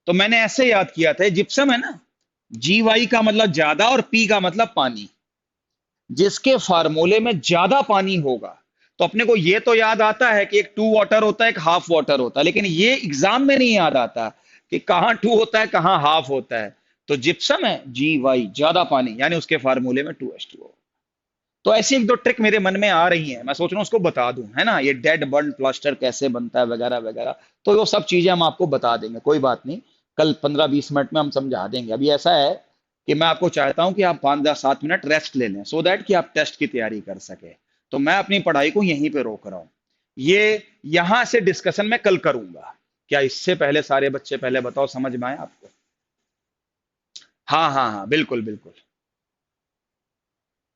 तो मैंने ऐसे याद किया था, जिप्सम है ना, GY का मतलब ज्यादा और P का मतलब पानी। जिसके फार्मूले में ज्यादा पानी होगा, तो अपने को ये तो याद आता है कि एक 2 वाटर होता है, एक हाफ वाटर होता है, लेकिन ये एग्जाम में नहीं याद आता कि कहाँ 2 होता है, कहाँ हाफ होता है। तो जिप्सम है GY, ज्यादा पानी, यानी उसके फार्मूले में 2H2O। तो ऐसी एक दो ट्रिक मेरे मन में आ रही है, मैं सोच रहा हूँ उसको बता दूं, है ना। ये डेड बर्न प्लास्टर कैसे बनता है वगैरह वगैरह, तो वो सब चीजें हम आपको बता देंगे, कोई बात नहीं। कल 15-20 मिनट में हम समझा देंगे। अभी ऐसा है कि मैं आपको चाहता हूं कि आप 5-7 मिनट रेस्ट ले लें, सो दैट कि आप टेस्ट की तैयारी कर सके। तो मैं अपनी पढ़ाई को यहीं पे रोक रहा हूँ। ये यहां से डिस्कशन मैं कल करूंगा। क्या इससे पहले सारे बच्चे, पहले बताओ समझ में आए आपको? हाँ हाँ हाँ, बिल्कुल बिल्कुल।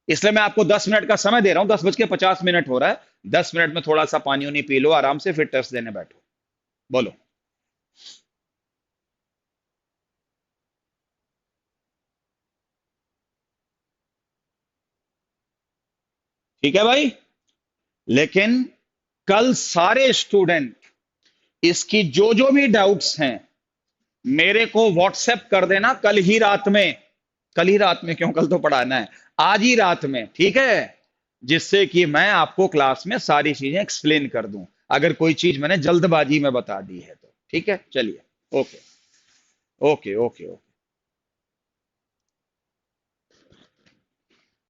इसलिए मैं आपको 10 मिनट का समय दे रहा हूं, 10:50 हो रहा है। 10 मिनट में थोड़ा सा पानी उनी पी लो आराम से, फिर टेस्ट देने बैठो। बोलो। ठीक है भाई। लेकिन कल सारे स्टूडेंट इसकी जो जो भी डाउट्स हैं मेरे को व्हाट्सएप कर देना कल ही रात में। कल ही रात में क्यों, कल तो पढ़ाना है, आज ही रात में, ठीक है। जिससे कि मैं आपको क्लास में सारी चीजें एक्सप्लेन कर दूं, अगर कोई चीज मैंने जल्दबाजी में बता दी है तो। ठीक है, चलिए। Okay okay okay okay.